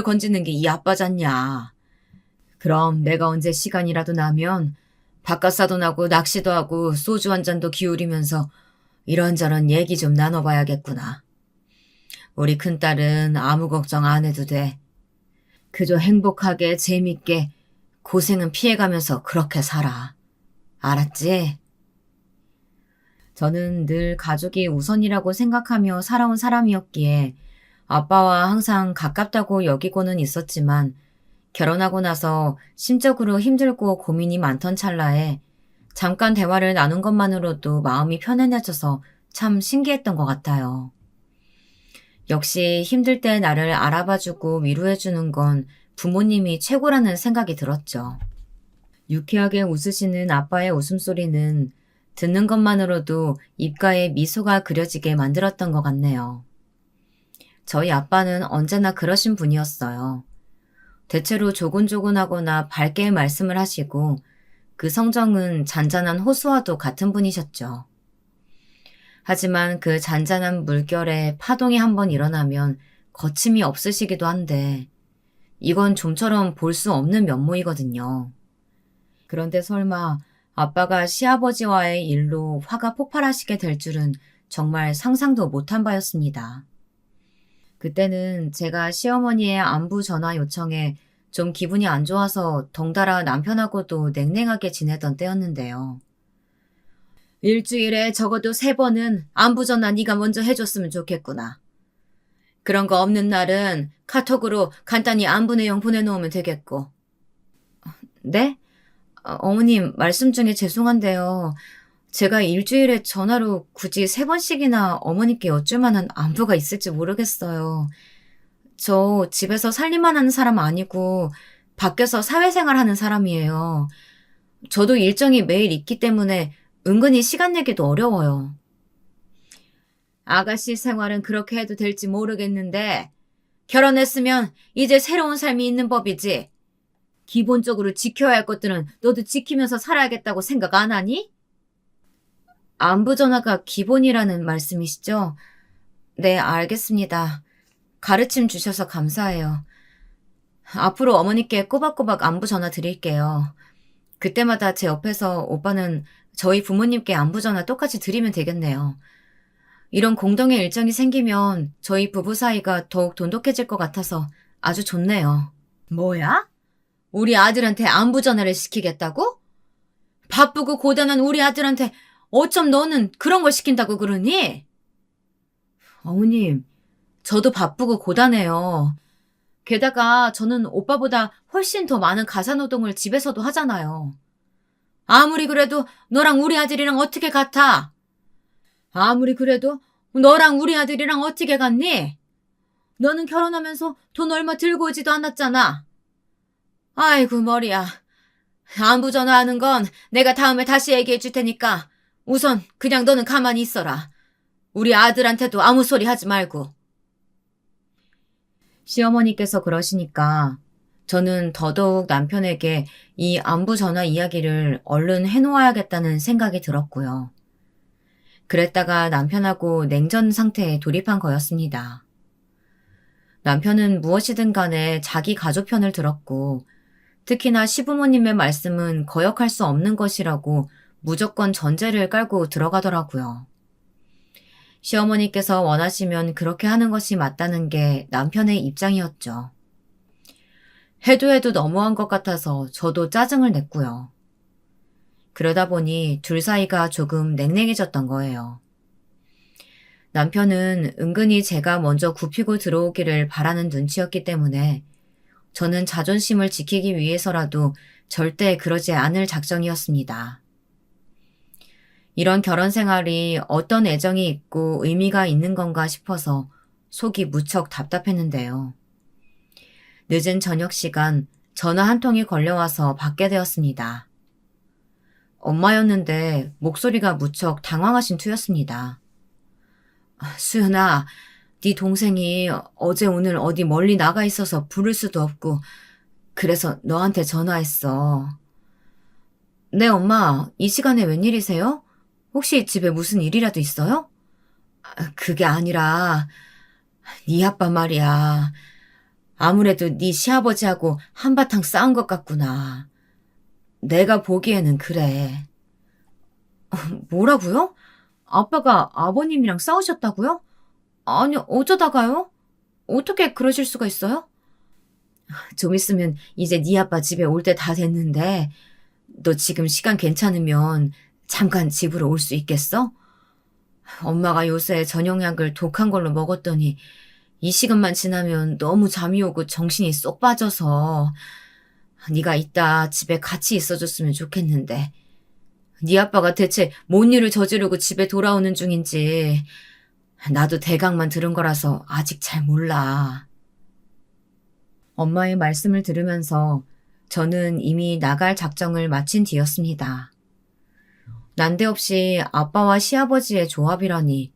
건지는 게 이 아빠잖냐. 그럼 내가 언제 시간이라도 나면 바깥사돈하고 낚시도 하고 소주 한 잔도 기울이면서 이런저런 얘기 좀 나눠봐야겠구나. 우리 큰딸은 아무 걱정 안 해도 돼. 그저 행복하게 재밌게 고생은 피해가면서 그렇게 살아. 알았지? 저는 늘 가족이 우선이라고 생각하며 살아온 사람이었기에 아빠와 항상 가깝다고 여기고는 있었지만 결혼하고 나서 심적으로 힘들고 고민이 많던 찰나에 잠깐 대화를 나눈 것만으로도 마음이 편안해져서 참 신기했던 것 같아요. 역시 힘들 때 나를 알아봐주고 위로해주는 건 부모님이 최고라는 생각이 들었죠. 유쾌하게 웃으시는 아빠의 웃음소리는 듣는 것만으로도 입가에 미소가 그려지게 만들었던 것 같네요. 저희 아빠는 언제나 그러신 분이었어요. 대체로 조곤조곤하거나 밝게 말씀을 하시고 그 성정은 잔잔한 호수와도 같은 분이셨죠. 하지만 그 잔잔한 물결에 파동이 한번 일어나면 거침이 없으시기도 한데 이건 좀처럼 볼 수 없는 면모이거든요. 그런데 설마 아빠가 시아버지와의 일로 화가 폭발하시게 될 줄은 정말 상상도 못한 바였습니다. 그때는 제가 시어머니의 안부 전화 요청에 좀 기분이 안 좋아서 덩달아 남편하고도 냉랭하게 지내던 때였는데요. 일주일에 적어도 3번은 안부 전화 네가 먼저 해줬으면 좋겠구나. 그런 거 없는 날은 카톡으로 간단히 안부 내용 보내놓으면 되겠고. 네? 어머님, 말씀 중에 죄송한데요. 제가 일주일에 전화로 굳이 3번씩이나 어머니께 여쭐 만한 안부가 있을지 모르겠어요. 저 집에서 살림만 하는 사람 아니고 밖에서 사회생활 하는 사람이에요. 저도 일정이 매일 있기 때문에 은근히 시간 내기도 어려워요. 아가씨 생활은 그렇게 해도 될지 모르겠는데 결혼했으면 이제 새로운 삶이 있는 법이지. 기본적으로 지켜야 할 것들은 너도 지키면서 살아야겠다고 생각 안 하니? 안부 전화가 기본이라는 말씀이시죠? 네, 알겠습니다. 가르침 주셔서 감사해요. 앞으로 어머니께 꼬박꼬박 안부 전화 드릴게요. 그때마다 제 옆에서 오빠는 저희 부모님께 안부 전화 똑같이 드리면 되겠네요. 이런 공동의 일정이 생기면 저희 부부 사이가 더욱 돈독해질 것 같아서 아주 좋네요. 뭐야? 우리 아들한테 안부 전화를 시키겠다고? 바쁘고 고단한 우리 아들한테 어쩜 너는 그런 걸 시킨다고 그러니? 어머님, 저도 바쁘고 고단해요. 게다가 저는 오빠보다 훨씬 더 많은 가사노동을 집에서도 하잖아요. 아무리 그래도 너랑 우리 아들이랑 어떻게 같아? 아무리 그래도 너랑 우리 아들이랑 어떻게 같니? 너는 결혼하면서 돈 얼마 들고 오지도 않았잖아. 아이고 머리야. 안부 전화하는 건 내가 다음에 다시 얘기해 줄 테니까 우선 그냥 너는 가만히 있어라. 우리 아들한테도 아무 소리 하지 말고. 시어머니께서 그러시니까 저는 더더욱 남편에게 이 안부 전화 이야기를 얼른 해놓아야겠다는 생각이 들었고요. 그랬다가 남편하고 냉전 상태에 돌입한 거였습니다. 남편은 무엇이든 간에 자기 가족 편을 들었고 특히나 시부모님의 말씀은 거역할 수 없는 것이라고 무조건 전제를 깔고 들어가더라고요. 시어머니께서 원하시면 그렇게 하는 것이 맞다는 게 남편의 입장이었죠. 해도 너무한 것 같아서 저도 짜증을 냈고요. 그러다 보니 둘 사이가 조금 냉랭해졌던 거예요. 남편은 은근히 제가 먼저 굽히고 들어오기를 바라는 눈치였기 때문에 저는 자존심을 지키기 위해서라도 절대 그러지 않을 작정이었습니다. 이런 결혼 생활이 어떤 애정이 있고 의미가 있는 건가 싶어서 속이 무척 답답했는데요. 늦은 저녁 시간 전화 한 통이 걸려와서 받게 되었습니다. 엄마였는데 목소리가 무척 당황하신 투였습니다. 수연아, 네 동생이 어제 오늘 어디 멀리 나가 있어서 부를 수도 없고 그래서 너한테 전화했어. 네, 엄마, 이 시간에 웬일이세요? 혹시 집에 무슨 일이라도 있어요? 그게 아니라 네 아빠 말이야. 아무래도 네 시아버지하고 한바탕 싸운 것 같구나. 내가 보기에는 그래. 뭐라고요? 아빠가 아버님이랑 싸우셨다고요? 아니, 어쩌다가요? 어떻게 그러실 수가 있어요? 좀 있으면 이제 네 아빠 집에 올 때 다 됐는데 너 지금 시간 괜찮으면 잠깐 집으로 올 수 있겠어? 엄마가 요새 저녁약을 독한 걸로 먹었더니 이 시간만 지나면 너무 잠이 오고 정신이 쏙 빠져서 네가 이따 집에 같이 있어줬으면 좋겠는데 네 아빠가 대체 뭔 일을 저지르고 집에 돌아오는 중인지 나도 대강만 들은 거라서 아직 잘 몰라. 엄마의 말씀을 들으면서 저는 이미 나갈 작정을 마친 뒤였습니다. 난데없이 아빠와 시아버지의 조합이라니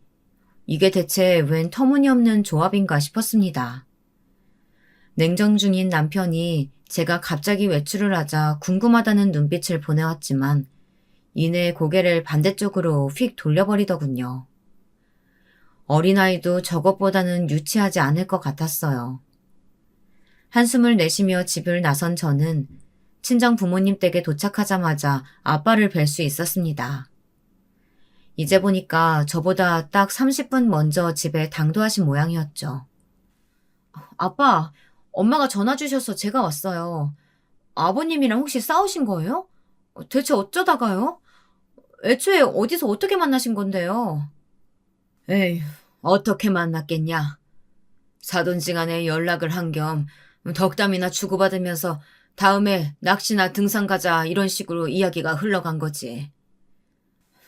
이게 대체 웬 터무니없는 조합인가 싶었습니다. 냉정 중인 남편이 제가 갑자기 외출을 하자 궁금하다는 눈빛을 보내왔지만 이내 고개를 반대쪽으로 휙 돌려버리더군요. 어린아이도 저것보다는 유치하지 않을 것 같았어요. 한숨을 내쉬며 집을 나선 저는 친정 부모님 댁에 도착하자마자 아빠를 뵐 수 있었습니다. 이제 보니까 저보다 딱 30분 먼저 집에 당도하신 모양이었죠. 아빠, 엄마가 전화 주셔서 제가 왔어요. 아버님이랑 혹시 싸우신 거예요? 대체 어쩌다가요? 애초에 어디서 어떻게 만나신 건데요? 에휴, 어떻게 만났겠냐. 사돈지간에 연락을 한 겸 덕담이나 주고받으면서 다음에 낚시나 등산 가자 이런 식으로 이야기가 흘러간 거지.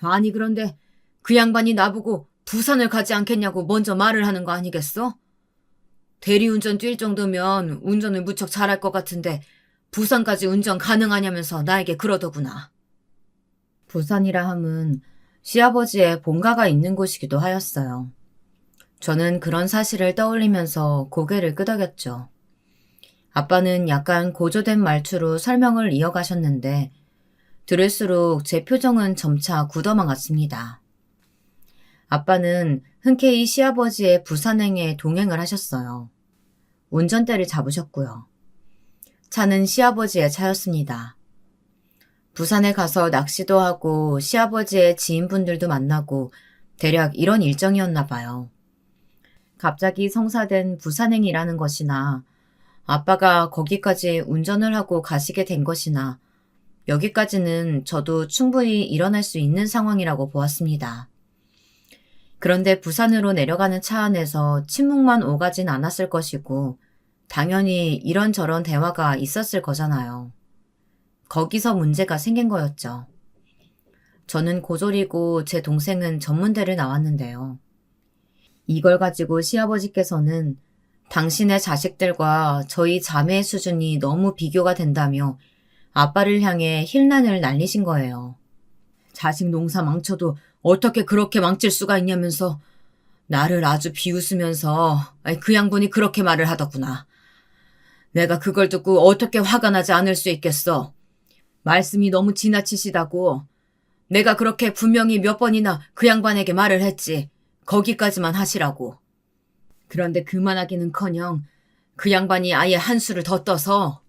아니 그런데 그 양반이 나보고 부산을 가지 않겠냐고 먼저 말을 하는 거 아니겠어? 대리운전 뛸 정도면 운전을 무척 잘할 것 같은데 부산까지 운전 가능하냐면서 나에게 그러더구나. 부산이라 함은 시아버지의 본가가 있는 곳이기도 하였어요. 저는 그런 사실을 떠올리면서 고개를 끄덕였죠. 아빠는 약간 고조된 말투로 설명을 이어가셨는데 들을수록 제 표정은 점차 굳어만 갔습니다. 아빠는 흔쾌히 시아버지의 부산행에 동행을 하셨어요. 운전대를 잡으셨고요. 차는 시아버지의 차였습니다. 부산에 가서 낚시도 하고 시아버지의 지인분들도 만나고 대략 이런 일정이었나 봐요. 갑자기 성사된 부산행이라는 것이나 아빠가 거기까지 운전을 하고 가시게 된 것이나 여기까지는 저도 충분히 일어날 수 있는 상황이라고 보았습니다. 그런데 부산으로 내려가는 차 안에서 침묵만 오가진 않았을 것이고 당연히 이런저런 대화가 있었을 거잖아요. 거기서 문제가 생긴 거였죠. 저는 고졸이고 제 동생은 전문대를 나왔는데요. 이걸 가지고 시아버지께서는 당신의 자식들과 저희 자매의 수준이 너무 비교가 된다며 아빠를 향해 힐난을 날리신 거예요. 자식 농사 망쳐도 어떻게 그렇게 망칠 수가 있냐면서 나를 아주 비웃으면서 그 양반이 그렇게 말을 하더구나. 내가 그걸 듣고 어떻게 화가 나지 않을 수 있겠어. 말씀이 너무 지나치시다고. 내가 그렇게 분명히 몇 번이나 그 양반에게 말을 했지. 거기까지만 하시라고. 그런데 그만하기는커녕 그 양반이 아예 한수를 더 떠서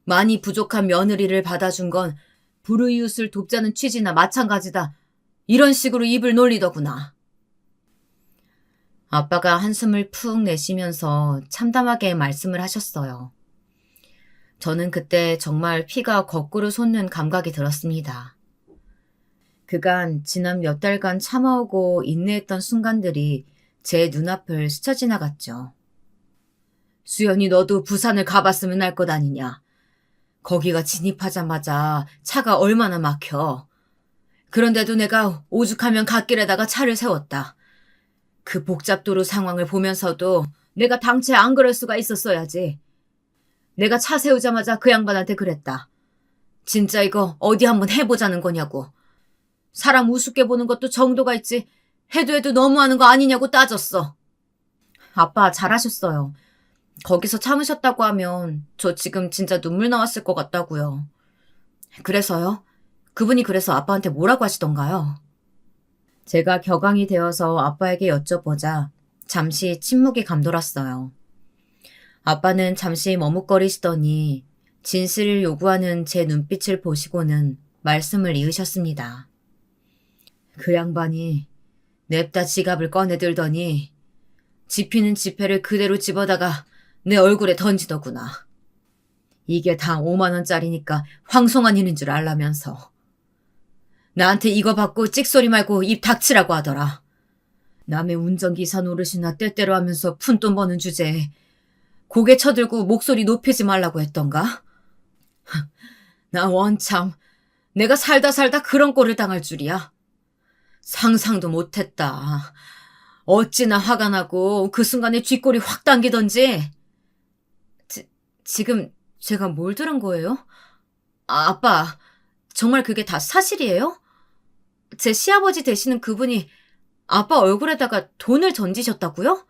많이 부족한 며느리를 받아준 건 불우이웃을 돕자는 취지나 마찬가지다. 이런 식으로 입을 놀리더구나. 아빠가 한숨을 푹 내쉬면서 참담하게 말씀을 하셨어요. 저는 그때 정말 피가 거꾸로 솟는 감각이 들었습니다. 그간 지난 몇 달간 참아오고 인내했던 순간들이 제 눈앞을 스쳐 지나갔죠. 수연이 너도 부산을 가봤으면 할 것 아니냐. 거기가 진입하자마자 차가 얼마나 막혀. 그런데도 내가 오죽하면 갓길에다가 차를 세웠다. 그 복잡도로 상황을 보면서도 내가 당최 안 그럴 수가 있었어야지. 내가 차 세우자마자 그 양반한테 그랬다. 진짜 이거 어디 한번 해보자는 거냐고. 사람 우습게 보는 것도 정도가 있지. 해도 너무하는 거 아니냐고 따졌어. 아빠 잘하셨어요. 거기서 참으셨다고 하면 저 지금 진짜 눈물 나왔을 것 같다고요. 그래서요? 그분이 그래서 아빠한테 뭐라고 하시던가요? 제가 격앙이 되어서 아빠에게 여쭤보자 잠시 침묵이 감돌았어요. 아빠는 잠시 머뭇거리시더니 진실을 요구하는 제 눈빛을 보시고는 말씀을 이으셨습니다. 그 양반이 냅다 지갑을 꺼내들더니 지피는 지폐를 그대로 집어다가 내 얼굴에 던지더구나. 이게 다 5만 원짜리니까 황송한 일인 줄 알라면서. 나한테 이거 받고 찍소리 말고 입 닥치라고 하더라. 남의 운전기사 노릇이나 때때로 하면서 푼돈 버는 주제에 고개 쳐들고 목소리 높이지 말라고 했던가? 나 원참 내가 살다 그런 꼴을 당할 줄이야. 상상도 못했다. 어찌나 화가 나고 그 순간에 쥐꼬리 확 당기던지. 지금 제가 뭘 들은 거예요? 아빠, 정말 그게 다 사실이에요? 제 시아버지 되시는 그분이 아빠 얼굴에다가 돈을 던지셨다고요?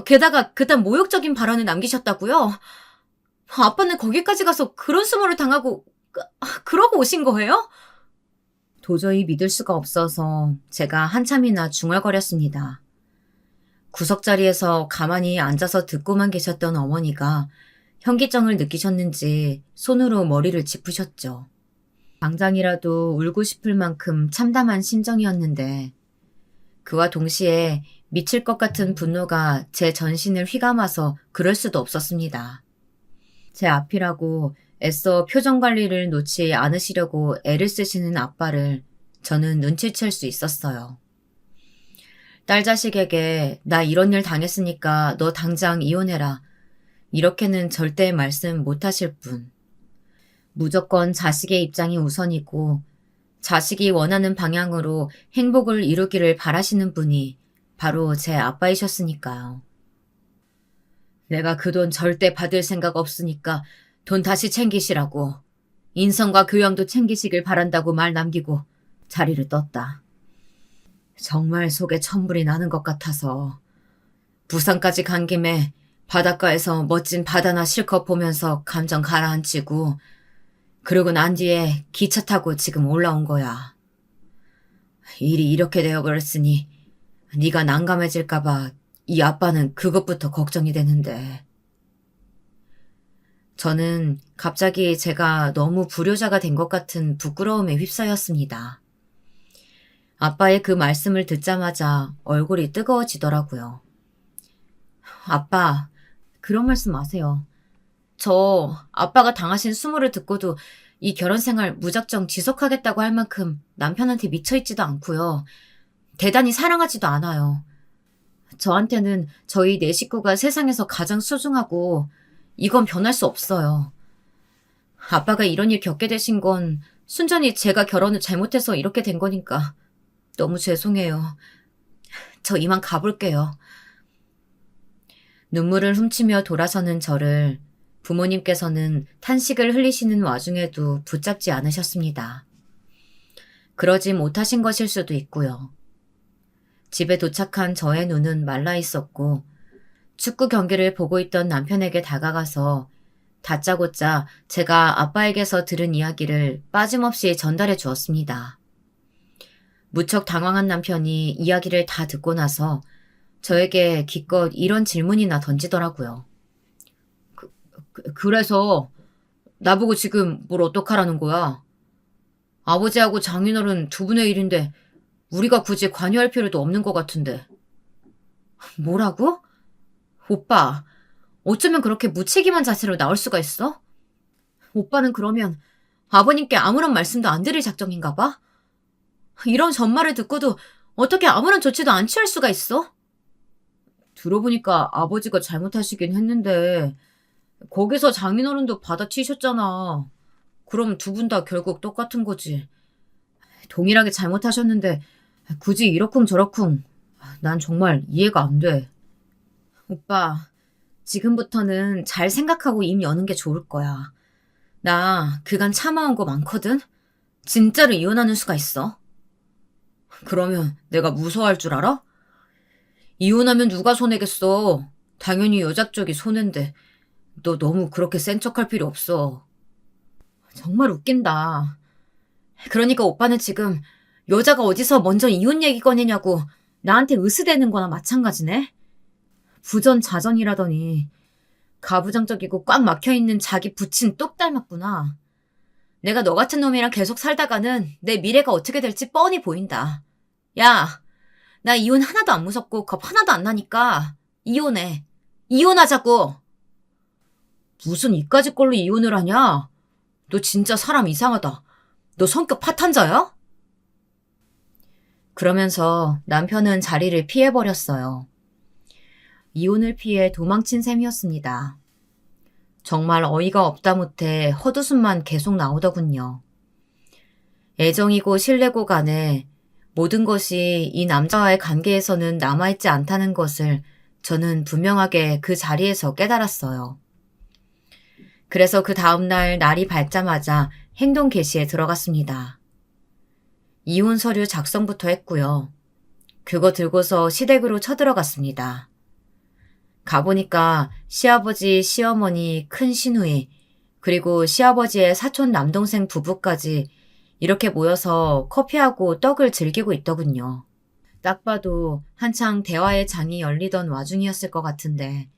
게다가 그딴 모욕적인 발언을 남기셨다고요? 아빠는 거기까지 가서 그런 수모를 당하고 그러고 오신 거예요? 도저히 믿을 수가 없어서 제가 한참이나 중얼거렸습니다. 구석자리에서 가만히 앉아서 듣고만 계셨던 어머니가 현기증을 느끼셨는지 손으로 머리를 짚으셨죠. 당장이라도 울고 싶을 만큼 참담한 심정이었는데 그와 동시에 미칠 것 같은 분노가 제 전신을 휘감아서 그럴 수도 없었습니다. 제 앞이라고 애써 표정 관리를 놓지 않으시려고 애를 쓰시는 아빠를 저는 눈치챌 수 있었어요. 딸 자식에게 나 이런 일 당했으니까 너 당장 이혼해라. 이렇게는 절대 말씀 못하실 분. 무조건 자식의 입장이 우선이고 자식이 원하는 방향으로 행복을 이루기를 바라시는 분이 바로 제 아빠이셨으니까요. 내가 그 돈 절대 받을 생각 없으니까 돈 다시 챙기시라고 인성과 교養도 챙기시길 바란다고 말 남기고 자리를 떴다. 정말 속에 천불이 나는 것 같아서 부산까지 간 김에 바닷가에서 멋진 바다나 실컷 보면서 감정 가라앉히고 그러고 난 뒤에 기차 타고 지금 올라온 거야. 일이 이렇게 되어버렸으니 네가 난감해질까 봐 이 아빠는 그것부터 걱정이 되는데. 저는 갑자기 제가 너무 불효자가 된 것 같은 부끄러움에 휩싸였습니다. 아빠의 그 말씀을 듣자마자 얼굴이 뜨거워지더라고요. 아빠, 그런 말씀 마세요. 저 아빠가 당하신 수모를 듣고도 이 결혼생활 무작정 지속하겠다고 할 만큼 남편한테 미쳐있지도 않고요. 대단히 사랑하지도 않아요. 저한테는 저희 네 식구가 세상에서 가장 소중하고 이건 변할 수 없어요. 아빠가 이런 일 겪게 되신 건 순전히 제가 결혼을 잘못해서 이렇게 된 거니까 너무 죄송해요. 저 이만 가볼게요. 눈물을 훔치며 돌아서는 저를 부모님께서는 탄식을 흘리시는 와중에도 붙잡지 않으셨습니다. 그러지 못하신 것일 수도 있고요. 집에 도착한 저의 눈은 말라 있었고 축구 경기를 보고 있던 남편에게 다가가서 다짜고짜 제가 아빠에게서 들은 이야기를 빠짐없이 전달해 주었습니다. 무척 당황한 남편이 이야기를 다 듣고 나서 저에게 기껏 이런 질문이나 던지더라고요. 그래서 나보고 지금 뭘 어떡하라는 거야? 아버지하고 장인어른 두 분의 일인데 우리가 굳이 관여할 필요도 없는 것 같은데. 뭐라고? 오빠, 어쩌면 그렇게 무책임한 자세로 나올 수가 있어? 오빠는 그러면 아버님께 아무런 말씀도 안 드릴 작정인가 봐? 이런 전말을 듣고도 어떻게 아무런 조치도 안 취할 수가 있어? 들어보니까 아버지가 잘못하시긴 했는데 거기서 장인어른도 받아치셨잖아. 그럼 두 분 다 결국 똑같은 거지. 동일하게 잘못하셨는데 굳이 이러쿵저러쿵. 난 정말 이해가 안 돼. 오빠, 지금부터는 잘 생각하고 입 여는 게 좋을 거야. 나 그간 참아온 거 많거든? 진짜로 이혼하는 수가 있어. 그러면 내가 무서워할 줄 알아? 이혼하면 누가 손해겠어. 당연히 여자 쪽이 손해인데 너 너무 그렇게 센 척할 필요 없어. 정말 웃긴다. 그러니까 오빠는 지금 여자가 어디서 먼저 이혼 얘기 꺼내냐고 나한테 으스대는 거나 마찬가지네. 부전자전이라더니 가부장적이고 꽉 막혀있는 자기 부친 똑 닮았구나. 내가 너 같은 놈이랑 계속 살다가는 내 미래가 어떻게 될지 뻔히 보인다. 야, 나 이혼 하나도 안 무섭고 겁 하나도 안 나니까 이혼해. 이혼하자고. 무슨 이까짓 걸로 이혼을 하냐? 너 진짜 사람 이상하다. 너 성격 파탄자야? 그러면서 남편은 자리를 피해버렸어요. 이혼을 피해 도망친 셈이었습니다. 정말 어이가 없다 못해 헛웃음만 계속 나오더군요. 애정이고 신뢰고 간에 모든 것이 이 남자와의 관계에서는 남아있지 않다는 것을 저는 분명하게 그 자리에서 깨달았어요. 그래서 그 다음날 날이 밝자마자 행동 개시에 들어갔습니다. 이혼 서류 작성부터 했고요. 그거 들고서 시댁으로 쳐들어갔습니다. 가보니까 시아버지, 시어머니, 큰 시누이, 그리고 시아버지의 사촌 남동생 부부까지 이렇게 모여서 커피하고 떡을 즐기고 있더군요. 딱 봐도 한창 대화의 장이 열리던 와중이었을 것 같은데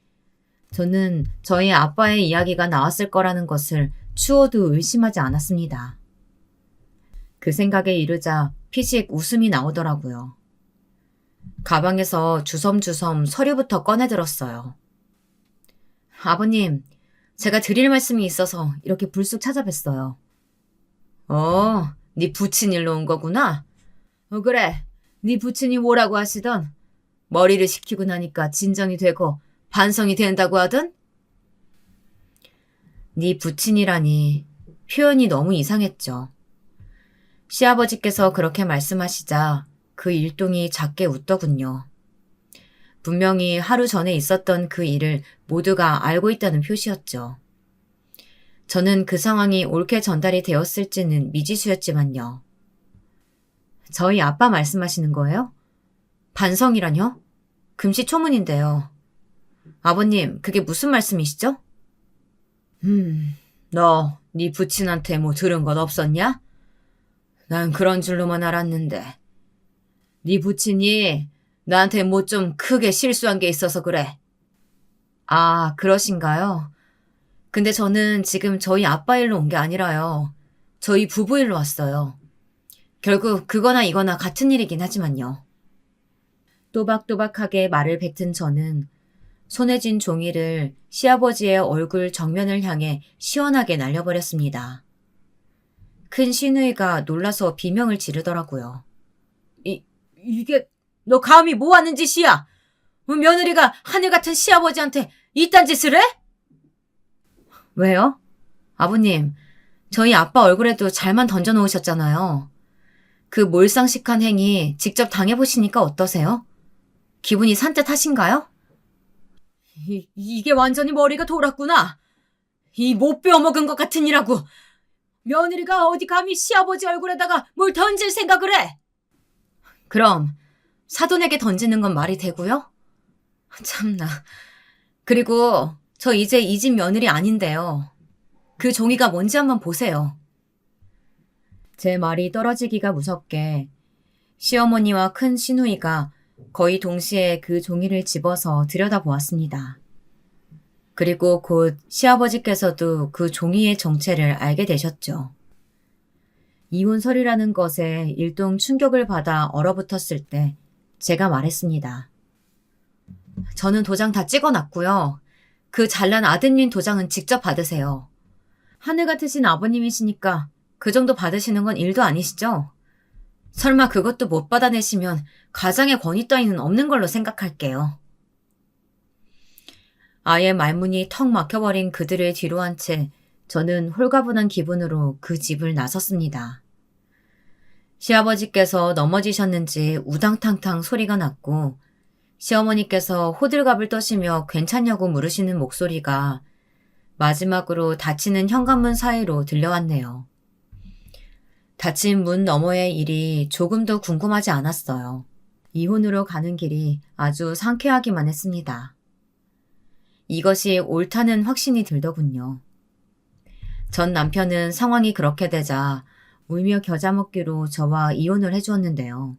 저는 저희 아빠의 이야기가 나왔을 거라는 것을 추호도 의심하지 않았습니다. 그 생각에 이르자 피식 웃음이 나오더라고요. 가방에서 주섬주섬 서류부터 꺼내들었어요. 아버님, 제가 드릴 말씀이 있어서 이렇게 불쑥 찾아뵀어요. 네 부친 일로 온 거구나? 그래, 네 부친이 뭐라고 하시던? 머리를 식히고 나니까 진정이 되고 반성이 된다고 하던? 네 부친이라니 표현이 너무 이상했죠. 시아버지께서 그렇게 말씀하시자 그 일동이 작게 웃더군요. 분명히 하루 전에 있었던 그 일을 모두가 알고 있다는 표시였죠. 저는 그 상황이 옳게 전달이 되었을지는 미지수였지만요. 저희 아빠 말씀하시는 거예요? 반성이라뇨? 금시초문인데요. 아버님, 그게 무슨 말씀이시죠? 너, 네 부친한테 뭐 들은 것 없었냐? 난 그런 줄로만 알았는데. 네 부친이 나한테 뭐 좀 크게 실수한 게 있어서 그래. 아, 그러신가요? 근데 저는 지금 저희 아빠 일로 온 게 아니라요. 저희 부부 일로 왔어요. 결국 그거나 이거나 같은 일이긴 하지만요. 또박또박하게 말을 뱉은 저는 손에 쥔 종이를 시아버지의 얼굴 정면을 향해 시원하게 날려버렸습니다. 큰 시누이가 놀라서 비명을 지르더라고요. 이게 너 감히 뭐 하는 짓이야? 며느리가 하늘 같은 시아버지한테 이딴 짓을 해? 왜요? 아버님, 저희 아빠 얼굴에도 잘만 던져놓으셨잖아요. 그 몰상식한 행위 직접 당해보시니까 어떠세요? 기분이 산뜻하신가요? 이게 완전히 머리가 돌았구나. 이 못 베어먹은 것 같은 이라고. 며느리가 어디 감히 시아버지 얼굴에다가 뭘 던질 생각을 해? 그럼 사돈에게 던지는 건 말이 되고요? 참나. 그리고 저 이제 이 집 며느리 아닌데요. 그 종이가 뭔지 한번 보세요. 제 말이 떨어지기가 무섭게 시어머니와 큰 시누이가 거의 동시에 그 종이를 집어서 들여다보았습니다. 그리고 곧 시아버지께서도 그 종이의 정체를 알게 되셨죠. 이혼설이라는 것에 일동 충격을 받아 얼어붙었을 때 제가 말했습니다. 저는 도장 다 찍어놨고요. 그 잘난 아드님 도장은 직접 받으세요. 하늘 같으신 아버님이시니까 그 정도 받으시는 건 일도 아니시죠? 설마 그것도 못 받아내시면 가장의 권위 따위는 없는 걸로 생각할게요. 아예 말문이 턱 막혀버린 그들을 뒤로 한 채 저는 홀가분한 기분으로 그 집을 나섰습니다. 시아버지께서 넘어지셨는지 우당탕탕 소리가 났고 시어머니께서 호들갑을 떠시며 괜찮냐고 물으시는 목소리가 마지막으로 닫히는 현관문 사이로 들려왔네요. 닫힌 문 너머의 일이 조금도 궁금하지 않았어요. 이혼으로 가는 길이 아주 상쾌하기만 했습니다. 이것이 옳다는 확신이 들더군요. 전 남편은 상황이 그렇게 되자 울며 겨자 먹기로 저와 이혼을 해주었는데요.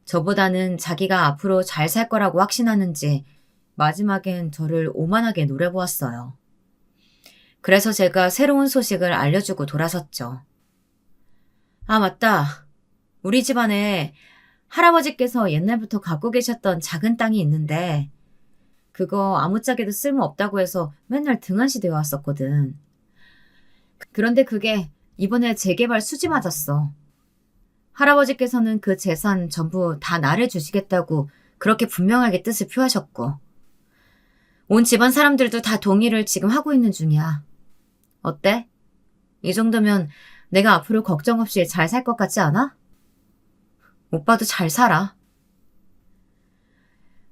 저보다는 자기가 앞으로 잘 살 거라고 확신하는지 마지막엔 저를 오만하게 노려보았어요. 그래서 제가 새로운 소식을 알려주고 돌아섰죠. 아, 맞다. 우리 집안에 할아버지께서 옛날부터 갖고 계셨던 작은 땅이 있는데 그거 아무짝에도 쓸모없다고 해서 맨날 등한시 되어 왔었거든. 그런데 그게 이번에 재개발 수지 맞았어. 할아버지께서는 그 재산 전부 다 나를 주시겠다고 그렇게 분명하게 뜻을 표하셨고 온 집안 사람들도 다 동의를 지금 하고 있는 중이야. 어때? 이 정도면 내가 앞으로 걱정 없이 잘 살 것 같지 않아? 오빠도 잘 살아.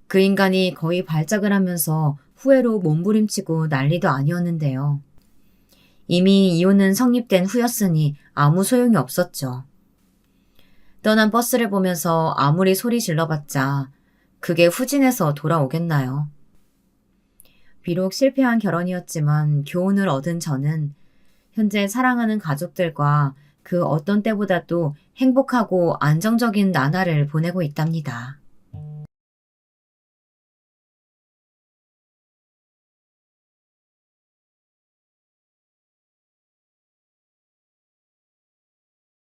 그 인간이 거의 발작을 하면서 후회로 몸부림치고 난리도 아니었는데요. 이미 이혼은 성립된 후였으니 아무 소용이 없었죠. 떠난 버스를 보면서 아무리 소리 질러봤자 그게 후진해서 돌아오겠나요? 비록 실패한 결혼이었지만 교훈을 얻은 저는 현재 사랑하는 가족들과 그 어떤 때보다도 행복하고 안정적인 나날을 보내고 있답니다.